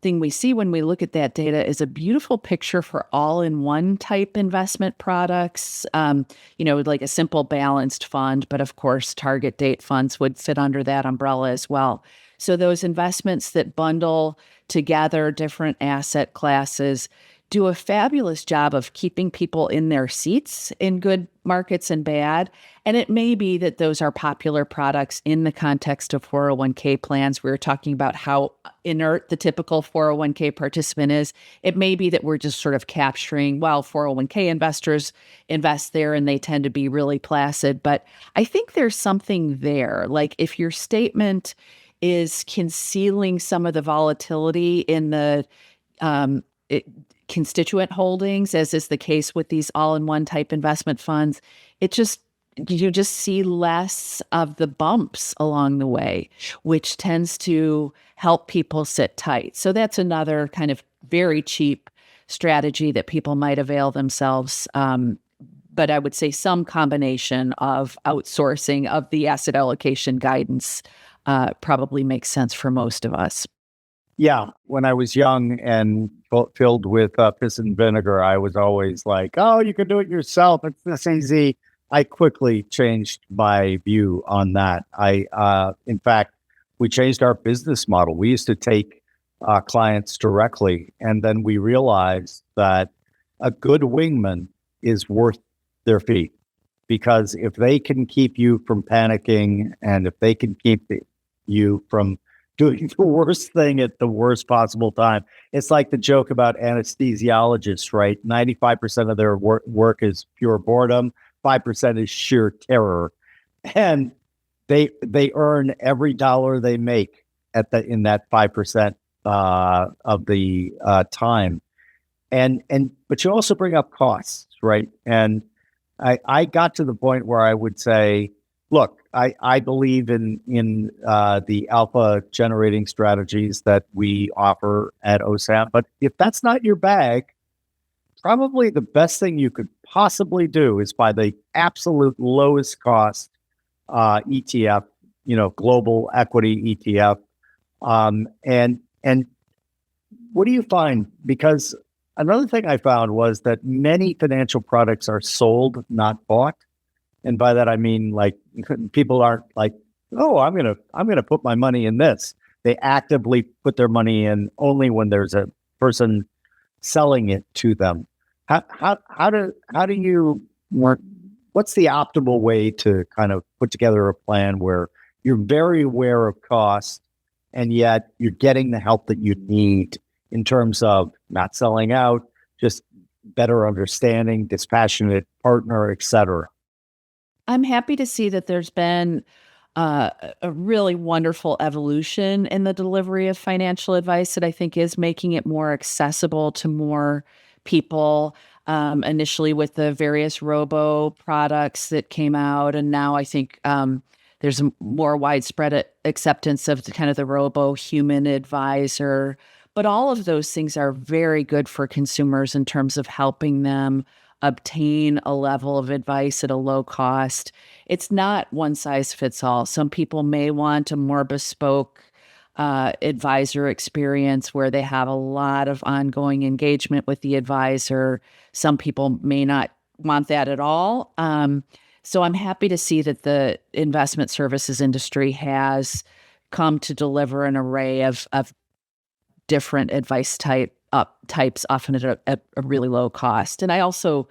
thing we see when we look at that data is a beautiful picture for all-in-one type investment products, like a simple balanced fund, but of course, target date funds would fit under that umbrella as well. So those investments that bundle together different asset classes do a fabulous job of keeping people in their seats in good markets and bad. And it may be that those are popular products in the context of 401k plans. We were talking about how inert the typical 401k participant is. It may be that we're just sort of capturing, 401k investors invest there and they tend to be really placid. But I think there's something there. Like if your statement is concealing some of the volatility in the constituent holdings, as is the case with these all-in-one type investment funds, you just see less of the bumps along the way, which tends to help people sit tight. So that's another kind of very cheap strategy that people might avail themselves. But I would say some combination of outsourcing of the asset allocation guidance probably makes sense for most of us. Yeah, when I was young and filled with piss and vinegar, I was always like, "Oh, you can do it yourself. It's this easy." I quickly changed my view on that. In fact, we changed our business model. We used to take clients directly, and then we realized that a good wingman is worth their fee, because if they can keep you from panicking, and if they can keep you from doing the worst thing at the worst possible time. It's like the joke about anesthesiologists, right? 95% of their work is pure boredom, 5% is sheer terror. And they earn every dollar they make in that 5% of the time. But you also bring up costs, right? And I got to the point where I would say, look, I believe in the alpha generating strategies that we offer at OSAM, but if that's not your bag, probably the best thing you could possibly do is buy the absolute lowest cost ETF, global equity ETF. And what do you find? Because another thing I found was that many financial products are sold, not bought. And by that, I mean, like, people aren't like, "Oh, I'm going to put my money in this." They actively put their money in only when there's a person selling it to them. How do you work? What's the optimal way to kind of put together a plan where you're very aware of cost and yet you're getting the help that you need in terms of not selling out, just better understanding, dispassionate partner, et cetera? I'm happy to see that there's been a really wonderful evolution in the delivery of financial advice that I think is making it more accessible to more people. Initially, with the various robo products that came out, and now I think there's a more widespread acceptance of the kind of the robo human advisor. But all of those things are very good for consumers in terms of helping them obtain a level of advice at a low cost. It's not one size fits all. Some people may want a more bespoke advisor experience where they have a lot of ongoing engagement with the advisor. Some people may not want that at all. So I'm happy to see that the investment services industry has come to deliver an array of different advice types, often at a really low cost. And I also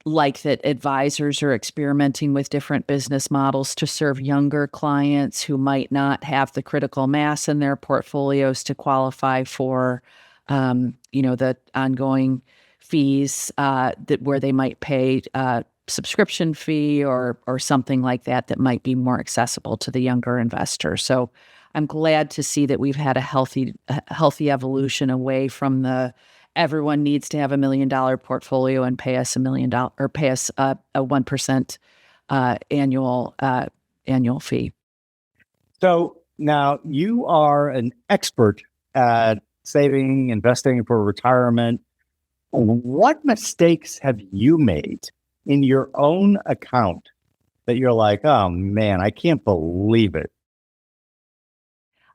like that advisors are experimenting with different business models to serve younger clients who might not have the critical mass in their portfolios to qualify for, the ongoing fees that where they might pay a subscription fee or something like that might be more accessible to the younger investor. So I'm glad to see that we've had a healthy evolution away from the everyone needs to have $1 million portfolio and pay us $1 million or pay us a 1% annual fee. So now you are an expert at saving, investing for retirement. What mistakes have you made in your own account that you're like, oh man, I can't believe it?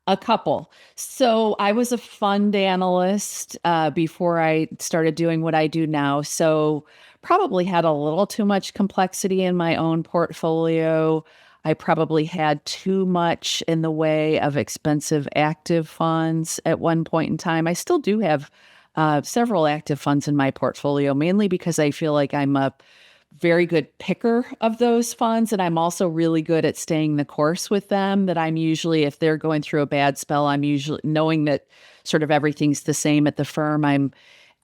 A couple. So I was a fund analyst before I started doing what I do now. So probably had a little too much complexity in my own portfolio. I probably had too much in the way of expensive active funds at one point in time. I still do have several active funds in my portfolio, mainly because I feel like I'm a very good picker of those funds. And I'm also really good at staying the course with them. That I'm usually, if they're going through a bad spell, I'm usually knowing that sort of everything's the same at the firm. I'm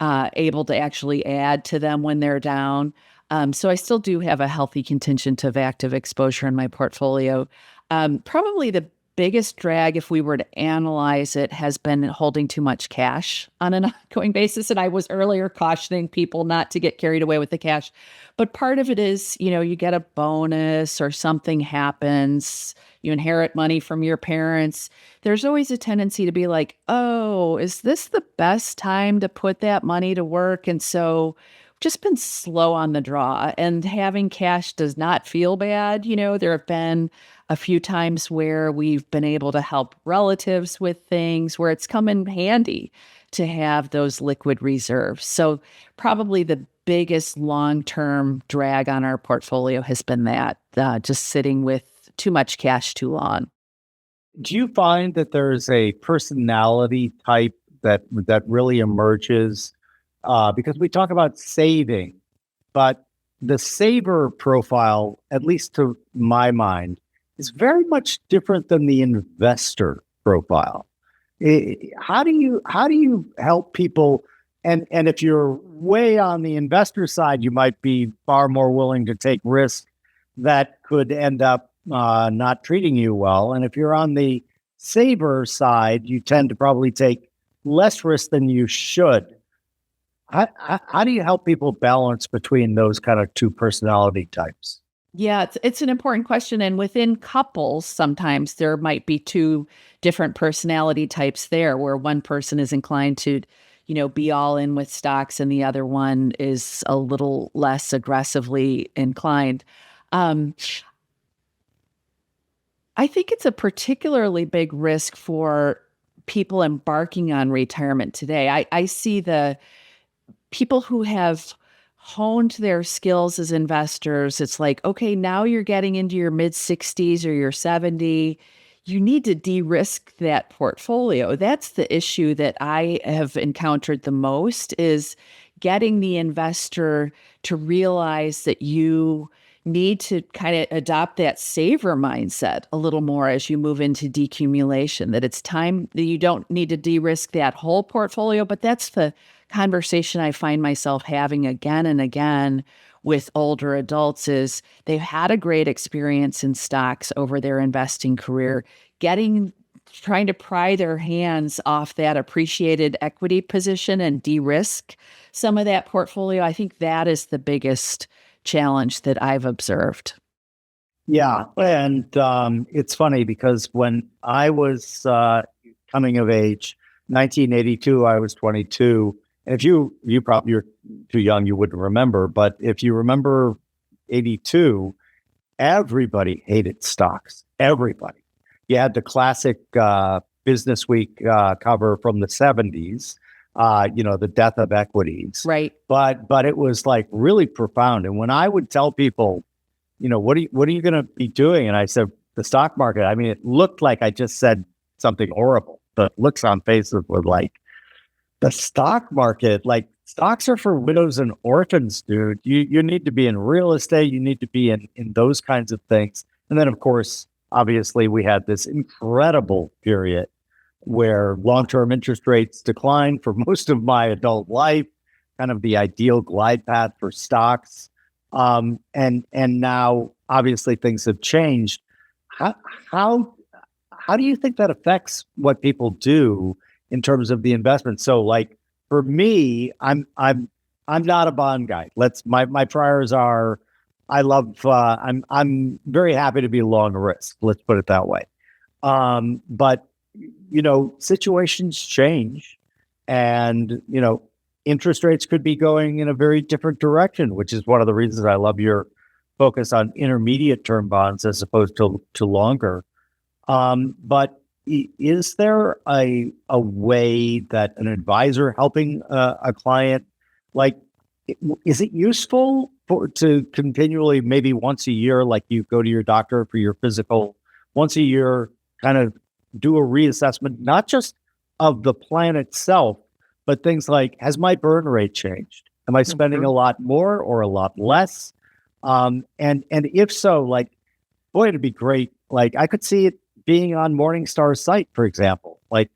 able to actually add to them when they're down. So I still do have a healthy contingent of active exposure in my portfolio. Probably the biggest drag, if we were to analyze it, has been holding too much cash on an ongoing basis. And I was earlier cautioning people not to get carried away with the cash. But part of it is, you get a bonus or something happens, you inherit money from your parents. There's always a tendency to be like, oh, is this the best time to put that money to work? And so just been slow on the draw, and having cash does not feel bad. There have been a few times where we've been able to help relatives with things where it's come in handy to have those liquid reserves. So probably the biggest long-term drag on our portfolio has been that just sitting with too much cash too long. Do you find that there's a personality type that really emerges? Because we talk about saving, but the saver profile, at least to my mind, is very much different than the investor profile. How do you help people? And if you're way on the investor side, you might be far more willing to take risks that could end up not treating you well. And if you're on the saver side, you tend to probably take less risk than you should. How do you help people balance between those kind of two personality types? Yeah, it's an important question. And within couples, sometimes there might be two different personality types there, where one person is inclined to, be all in with stocks and the other one is a little less aggressively inclined. Um, I think it's a particularly big risk for people embarking on retirement today. I see the people who have honed their skills as investors. It's like, okay, now you're getting into your mid 60s or you're 70. you need to de-risk that portfolio. That's the issue that I have encountered the most, is getting the investor to realize that you need to kind of adopt that saver mindset a little more as you move into decumulation, that it's time that you don't need to de-risk that whole portfolio. But that's the conversation I find myself having again and again with older adults, is they've had a great experience in stocks over their investing career, trying to pry their hands off that appreciated equity position and de-risk some of that portfolio. I think that is the biggest challenge that I've observed. Yeah, and it's funny because when I was coming of age, 1982, I was 22. And if you're too young, you wouldn't remember. But if you remember 82, everybody hated stocks. Everybody. You had the classic Business Week cover from the 70s, the death of equities. Right. But it was like really profound. And when I would tell people, what are you going to be doing? And I said, the stock market. I mean, it looked like I just said something horrible. The looks on faces were like, the stock market, like stocks are for widows and orphans, dude. You need to be in real estate. You need to be in those kinds of things. And then, of course, obviously, we had this incredible period where long-term interest rates declined for most of my adult life, kind of the ideal glide path for stocks. And now, obviously, things have changed. How do you think that affects what people do in terms of the investment? So, like for me, I'm not a bond guy. My priors are. I'm very happy to be long risk. Let's put it that way. But situations change, and interest rates could be going in a very different direction, which is one of the reasons I love your focus on intermediate term bonds as opposed to longer. But is there a way that an advisor helping a client, like, is it useful to continually, maybe once a year, like you go to your doctor for your physical, once a year, kind of do a reassessment, not just of the plan itself, but things like, has my burn rate changed? Am I spending a lot more or a lot less? And if so, like, boy, it'd be great. Like, I could see it being on Morningstar's site, for example. Like,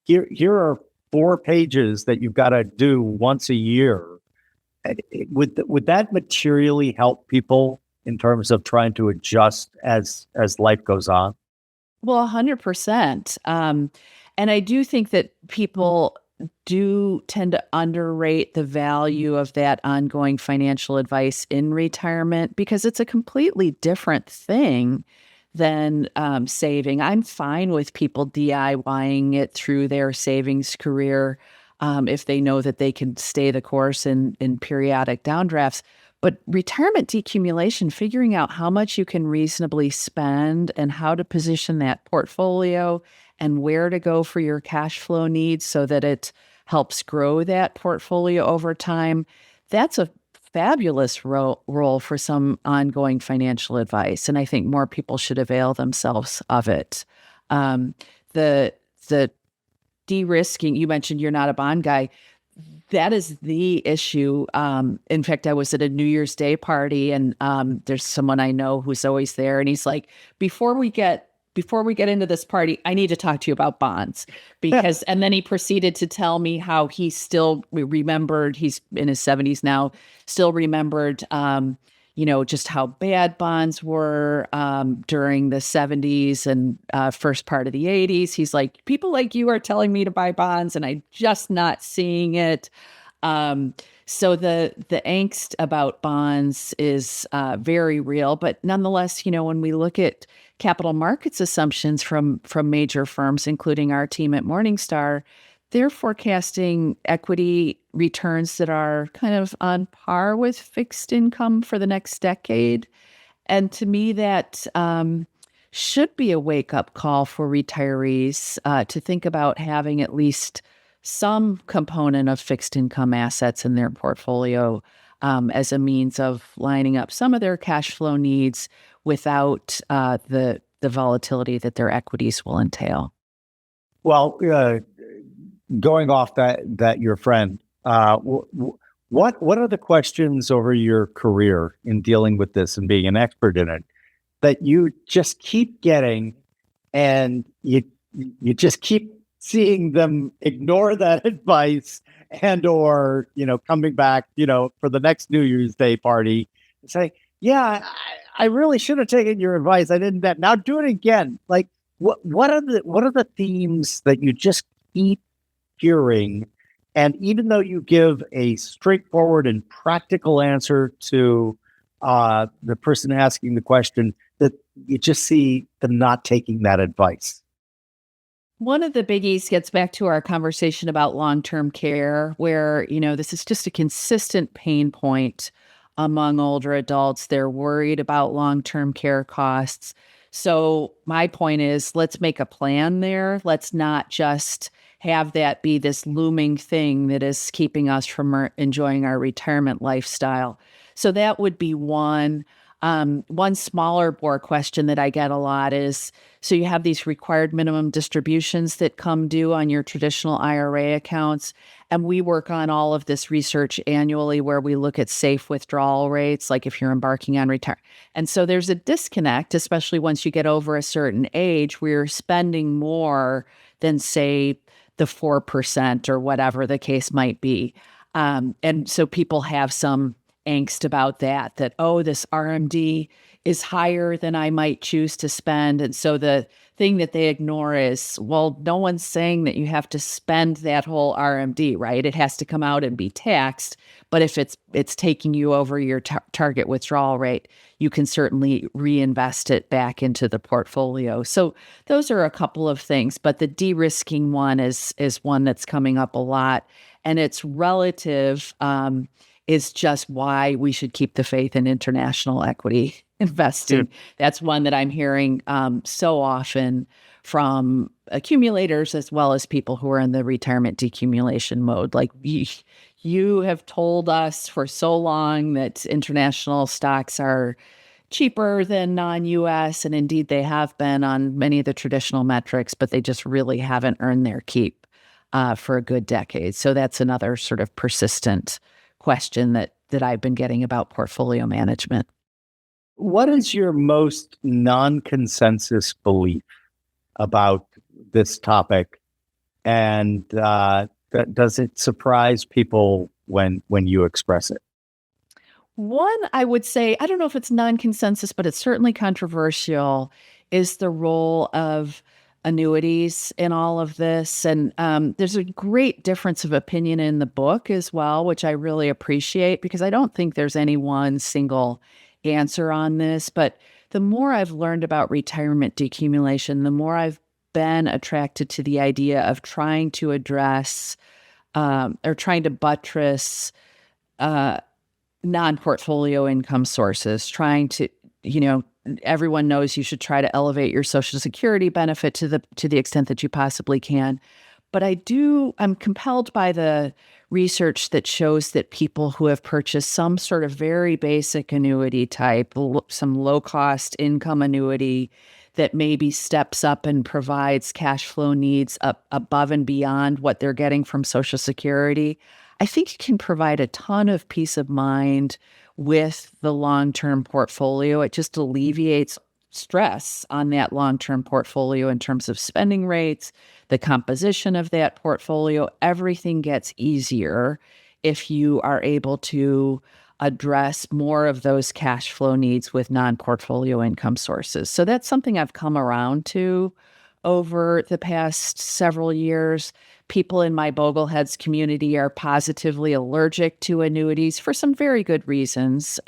here are 4 pages that you've got to do once a year. Would that materially help people in terms of trying to adjust as life goes on? Well, 100%. And I do think that people do tend to underrate the value of that ongoing financial advice in retirement, because it's a completely different thing than saving. I'm fine with people DIYing it through their savings career if they know that they can stay the course in periodic downdrafts. But retirement decumulation, figuring out how much you can reasonably spend and how to position that portfolio and where to go for your cash flow needs so that it helps grow that portfolio over time, that's a fabulous role for some ongoing financial advice. And I think more people should avail themselves of it. The de-risking, you mentioned you're not a bond guy. That is the issue. In fact, I was at a New Year's Day party, and there's someone I know who's always there, and he's like, before we get into this party, I need to talk to you about bonds, because and then he proceeded to tell me how he still remembered, he's in his 70s now, still remembered just how bad bonds were during the 70s and first part of the 80s. He's like, people like you are telling me to buy bonds and I'm just not seeing it. So the angst about bonds is very real, but nonetheless, when we look at capital markets assumptions from major firms, including our team at Morningstar, they're forecasting equity returns that are kind of on par with fixed income for the next decade. And to me, that should be a wake-up call for retirees to think about having at least some component of fixed income assets in their portfolio as a means of lining up some of their cash flow needs without the the volatility that their equities will entail. Well, going off that your friend, what are the questions over your career in dealing with this and being an expert in it that you just keep getting, and you just keep seeing them ignore that advice, and or coming back for the next New Year's Day party and say, yeah, I really should have taken your advice, I didn't, that now do it again. Like, what are the themes that you just keep hearing? And even though you give a straightforward and practical answer to the person asking the question, that you just see them not taking that advice. One of the biggies gets back to our conversation about long-term care, where, this is just a consistent pain point among older adults. They're worried about long-term care costs. So my point is, let's make a plan there. Let's not just have that be this looming thing that is keeping us from enjoying our retirement lifestyle. So that would be one. One smaller bore question that I get a lot is, so you have these required minimum distributions that come due on your traditional IRA accounts. And we work on all of this research annually where we look at safe withdrawal rates, like if you're embarking on retirement. And so there's a disconnect, especially once you get over a certain age, where you're spending more than, say, the 4% or whatever the case might be. And so people have some angst about that, oh, this RMD is higher than I might choose to spend. And so the thing that they ignore is, well, no one's saying that you have to spend that whole RMD, right? It has to come out and be taxed. But if it's taking you over your target withdrawal rate, you can certainly reinvest it back into the portfolio. So those are a couple of things. But the de-risking one is one that's coming up a lot. And it's relative, is just why we should keep the faith in international equity investing. Yeah. That's one that I'm hearing so often from accumulators as well as people who are in the retirement decumulation mode. Like, you have told us for so long that international stocks are cheaper than non-US, and indeed they have been on many of the traditional metrics, but they just really haven't earned their keep for a good decade. So that's another sort of persistent question that I've been getting about portfolio management. What is your most non-consensus belief about this topic? And does it surprise people when you express it? One, I would say, I don't know if it's non-consensus, but it's certainly controversial, is the role of annuities in all of this. And there's a great difference of opinion in the book as well, which I really appreciate, because I don't think there's any one single answer on this. But the more I've learned about retirement decumulation, the more I've been attracted to the idea of trying to address or trying to buttress non-portfolio income sources, trying to, everyone knows you should try to elevate your Social Security benefit to the extent that you possibly can. But I'm compelled by the research that shows that people who have purchased some sort of very basic annuity type, some low-cost income annuity that maybe steps up and provides cash flow needs up above and beyond what they're getting from Social Security, I think it can provide a ton of peace of mind with the long-term portfolio. It just alleviates stress on that long-term portfolio in terms of spending rates, the composition of that portfolio. Everything gets easier if you are able to address more of those cash flow needs with non-portfolio income sources. So that's something I've come around to over the past several years. People in my Bogleheads community are positively allergic to annuities for some very good reasons.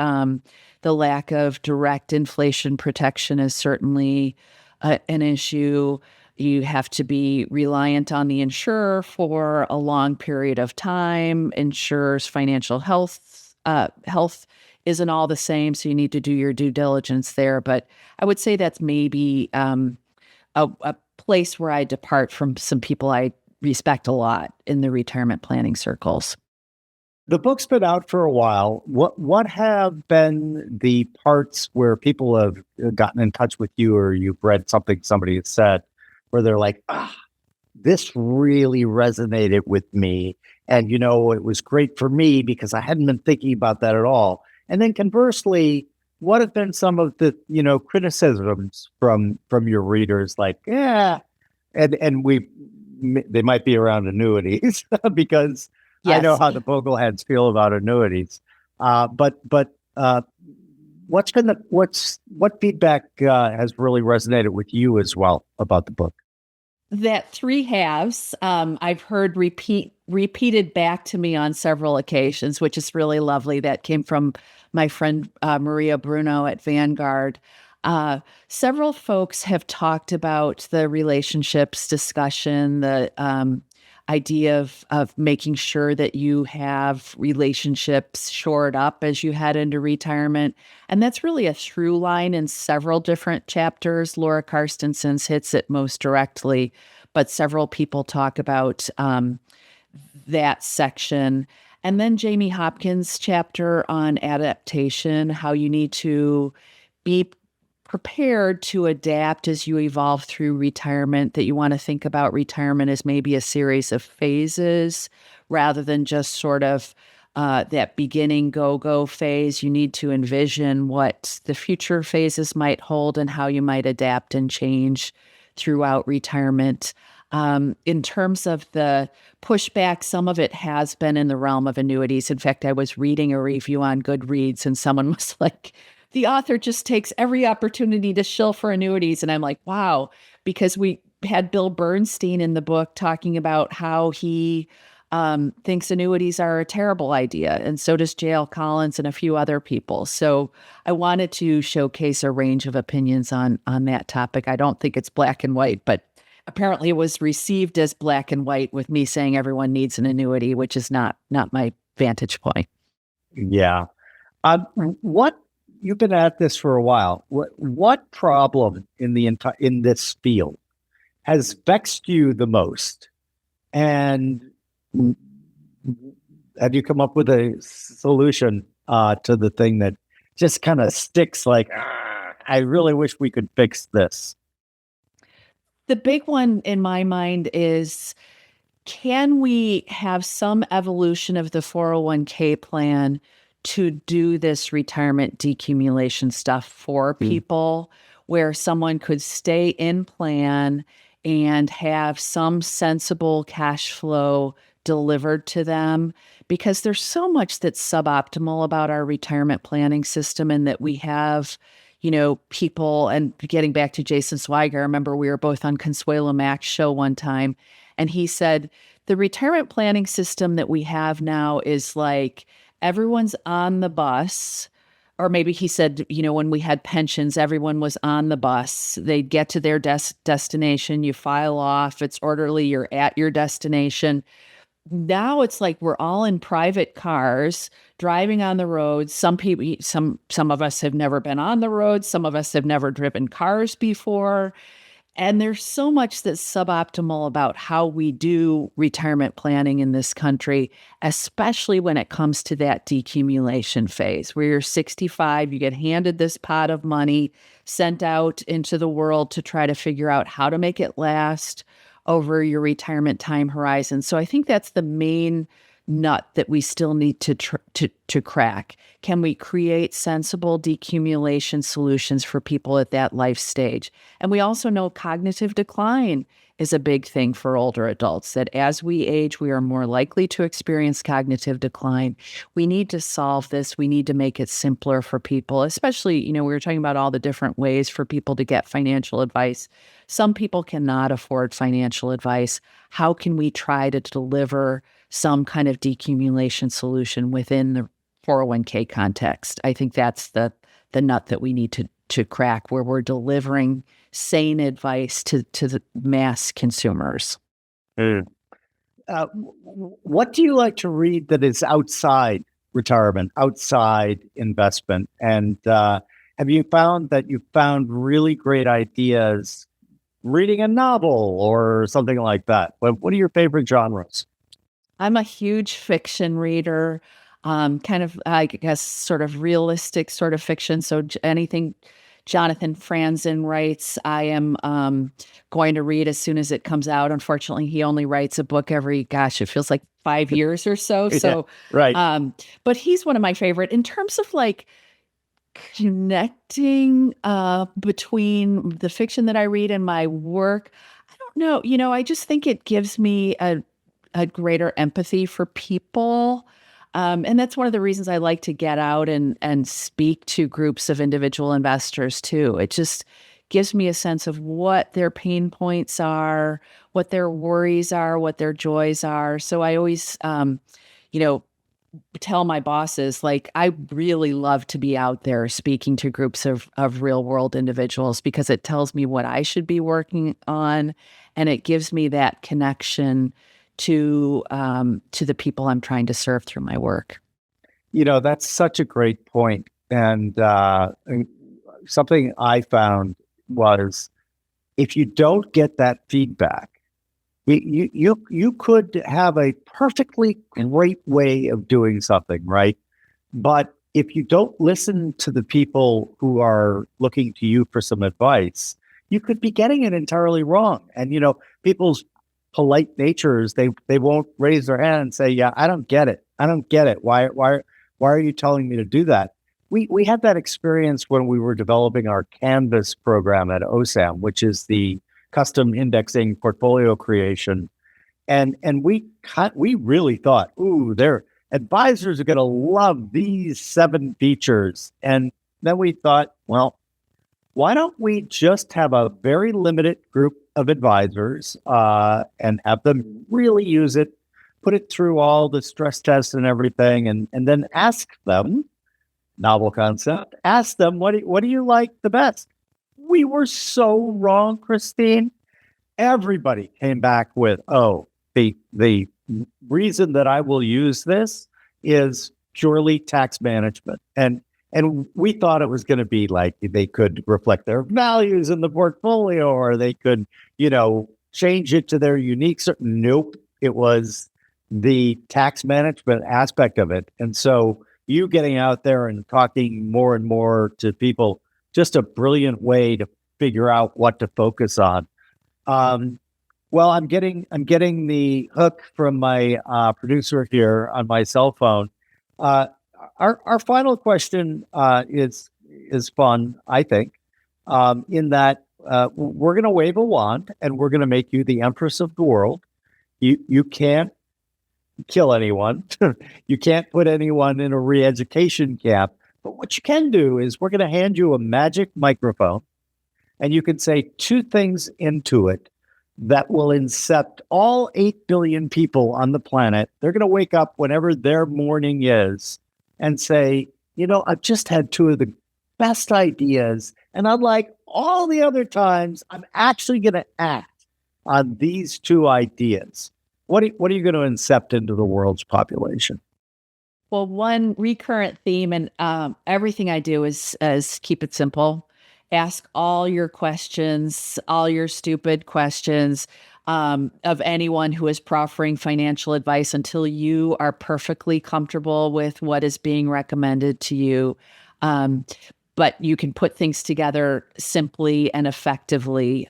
The lack of direct inflation protection is certainly an issue. You have to be reliant on the insurer for a long period of time. Insurers' financial health isn't all the same, so you need to do your due diligence there. But I would say that's maybe a place where I depart from some people I respect a lot in the retirement planning circles. The book's been out for a while. What have been the parts where people have gotten in touch with you, or you've read something somebody has said, where they're like, this really resonated with me, and it was great for me because I hadn't been thinking about that at all. And then conversely, what have been some of the criticisms from your readers, like, yeah, and they might be around annuities because I know Yes. how the Bogleheads feel about annuities. But what feedback has really resonated with you as well about the book? That three halves, I've heard repeated back to me on several occasions, which is really lovely. That came from my friend Maria Bruno at Vanguard. Several folks have talked about the relationships discussion, the idea of making sure that you have relationships shored up as you head into retirement. And that's really a through line in several different chapters. Laura Carstenson's hits it most directly, but several people talk about that section. And then Jamie Hopkins' chapter on adaptation, how you need to be prepared to adapt as you evolve through retirement, that you want to think about retirement as maybe a series of phases rather than just sort of that beginning go phase. You need to envision what the future phases might hold and how you might adapt and change throughout retirement. In terms of the pushback, some of it has been in the realm of annuities. In fact, I was reading a review on Goodreads and someone was like, the author just takes every opportunity to shill for annuities. And I'm like, wow, because we had Bill Bernstein in the book talking about how he thinks annuities are a terrible idea. And so does J.L. Collins and a few other people. So I wanted to showcase a range of opinions on that topic. I don't think it's black and white, but apparently it was received as black and white with me saying everyone needs an annuity, which is not my vantage point. Yeah. What You've been at this for a while. What problem in this field has vexed you the most? And have you come up with a solution to the thing that just kind of sticks, like, I really wish we could fix this? The big one in my mind is, can we have some evolution of the 401k plan to do this retirement decumulation stuff for people, where someone could stay in plan and have some sensible cash flow delivered to them? Because there's so much that's suboptimal about our retirement planning system, and that we have, people, and getting back to Jason Swigert, I remember we were both on Consuelo Mack's show one time, and he said, the retirement planning system that we have now is like everyone's on the bus. Or maybe he said, when we had pensions, everyone was on the bus. They'd get to their destination, you file off, it's orderly, you're at your destination. Now it's like we're all in private cars driving on the road. Some people, some of us have never been on the road. Some of us have never driven cars before. And there's so much that's suboptimal about how we do retirement planning in this country, especially when it comes to that decumulation phase, where you're 65, you get handed this pot of money, sent out into the world to try to figure out how to make it last over your retirement time horizon. So I think that's the main nut that we still need to crack. Can we create sensible decumulation solutions for people at that life stage? And we also know cognitive decline is a big thing for older adults, that as we age, we are more likely to experience cognitive decline. We need to solve this. We need to make it simpler for people, especially, we were talking about all the different ways for people to get financial advice. Some people cannot afford financial advice. How can we try to deliver some kind of decumulation solution within the 401k context? I think that's the nut that we need to crack, where we're delivering sane advice to the mass consumers. What do you like to read that is outside retirement, outside investment? And have you found that you found really great ideas reading a novel or something like that? What are your favorite genres? I'm a huge fiction reader, kind of, I guess, sort of realistic sort of fiction. So anything Jonathan Franzen writes, I am going to read as soon as it comes out. Unfortunately, he only writes a book every, gosh, it feels like 5 years or so. Yeah, So, right. but he's one of my favorite in terms of like connecting between the fiction that I read and my work. I don't know. I just think it gives me a greater empathy for people. And that's one of the reasons I like to get out and speak to groups of individual investors too. It just gives me a sense of what their pain points are, what their worries are, what their joys are. So I always, you know, tell my bosses, like, I really love to be out there speaking to groups of real world individuals because it tells me what I should be working on, and it gives me that connection to the people I'm trying to serve through my work. That's such a great point. And something I found was if you don't get that feedback, you could have a perfectly great way of doing something, right? But if you don't listen to the people who are looking to you for some advice, you could be getting it entirely wrong. And people's polite natures, they won't raise their hand and say, "Yeah, I don't get it. I don't get it. Why are you telling me to do that?" We had that experience when we were developing our Canvas program at OSAM, which is the custom indexing portfolio creation. And we really thought, ooh, their advisors are going to love these 7 features. And then we thought, well, why don't we just have a very limited group of advisors and have them really use it, put it through all the stress tests and everything, and then ask them, novel concept, ask them, what do you like the best? We were so wrong, Christine. Everybody came back with, oh, the reason that I will use this is purely tax management. And we thought it was going to be like they could reflect their values in the portfolio, or they could, change it to their unique. Nope, it was the tax management aspect of it. And so you getting out there and talking more and more to people, just a brilliant way to figure out what to focus on. Well, I'm getting the hook from my producer here on my cell phone. Our final question is fun, I think, in that we're going to wave a wand and we're going to make you the empress of the world. You can't kill anyone. You can't put anyone in a re-education camp. But what you can do is we're going to hand you a magic microphone, and you can say 2 things into it that will incept all 8 billion people on the planet. They're going to wake up whenever their morning is and say, I've just had 2 of the best ideas. And unlike all the other times, I'm actually going to act on these 2 ideas. What are you going to incept into the world's population? Well, one recurrent theme and everything I do is keep it simple. Ask all your questions, all your stupid questions of anyone who is proffering financial advice until you are perfectly comfortable with what is being recommended to you. But you can put things together simply and effectively.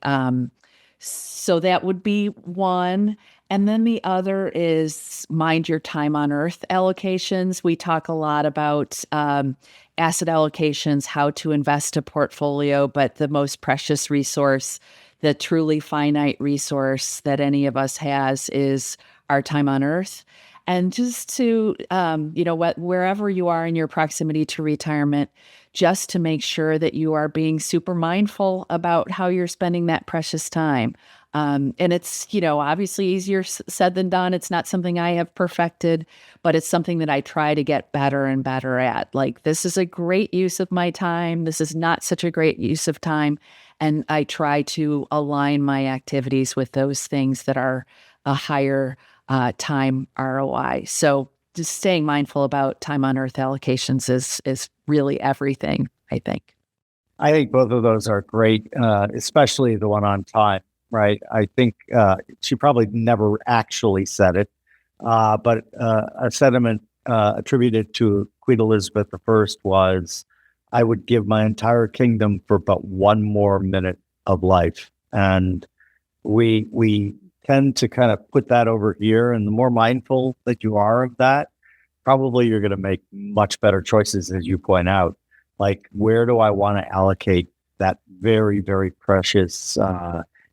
So that would be one. And then the other is mind your time on earth allocations. We talk a lot about asset allocations, how to invest a portfolio, but the most precious resource, the truly finite resource that any of us has is our time on earth. And just to, wherever you are in your proximity to retirement, just to make sure that you are being super mindful about how you're spending that precious time. And it's, obviously easier said than done. It's not something I have perfected, but it's something that I try to get better and better at. Like, this is a great use of my time. This is not such a great use of time. And I try to align my activities with those things that are a higher time ROI. So just staying mindful about time on earth allocations is really everything, I think. I think both of those are great, especially the one on time, right? I think she probably never actually said it, But a sentiment attributed to Queen Elizabeth I was, I would give my entire kingdom for but one more minute of life. And we tend to kind of put that over here. And the more mindful that you are of that, probably you're going to make much better choices, as you point out. Like, where do I want to allocate that very, very precious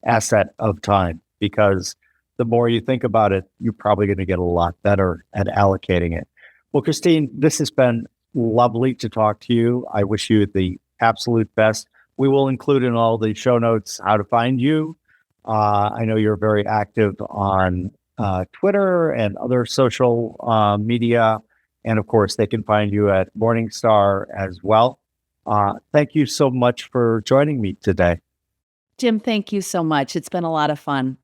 asset of time? Because the more you think about it, you're probably going to get a lot better at allocating it. Well, Christine, this has been lovely to talk to you. I wish you the absolute best. We will include in all the show notes how to find you. I know you're very active on Twitter and other social media. And of course, they can find you at Morningstar as well. Thank you so much for joining me today. Jim, thank you so much. It's been a lot of fun.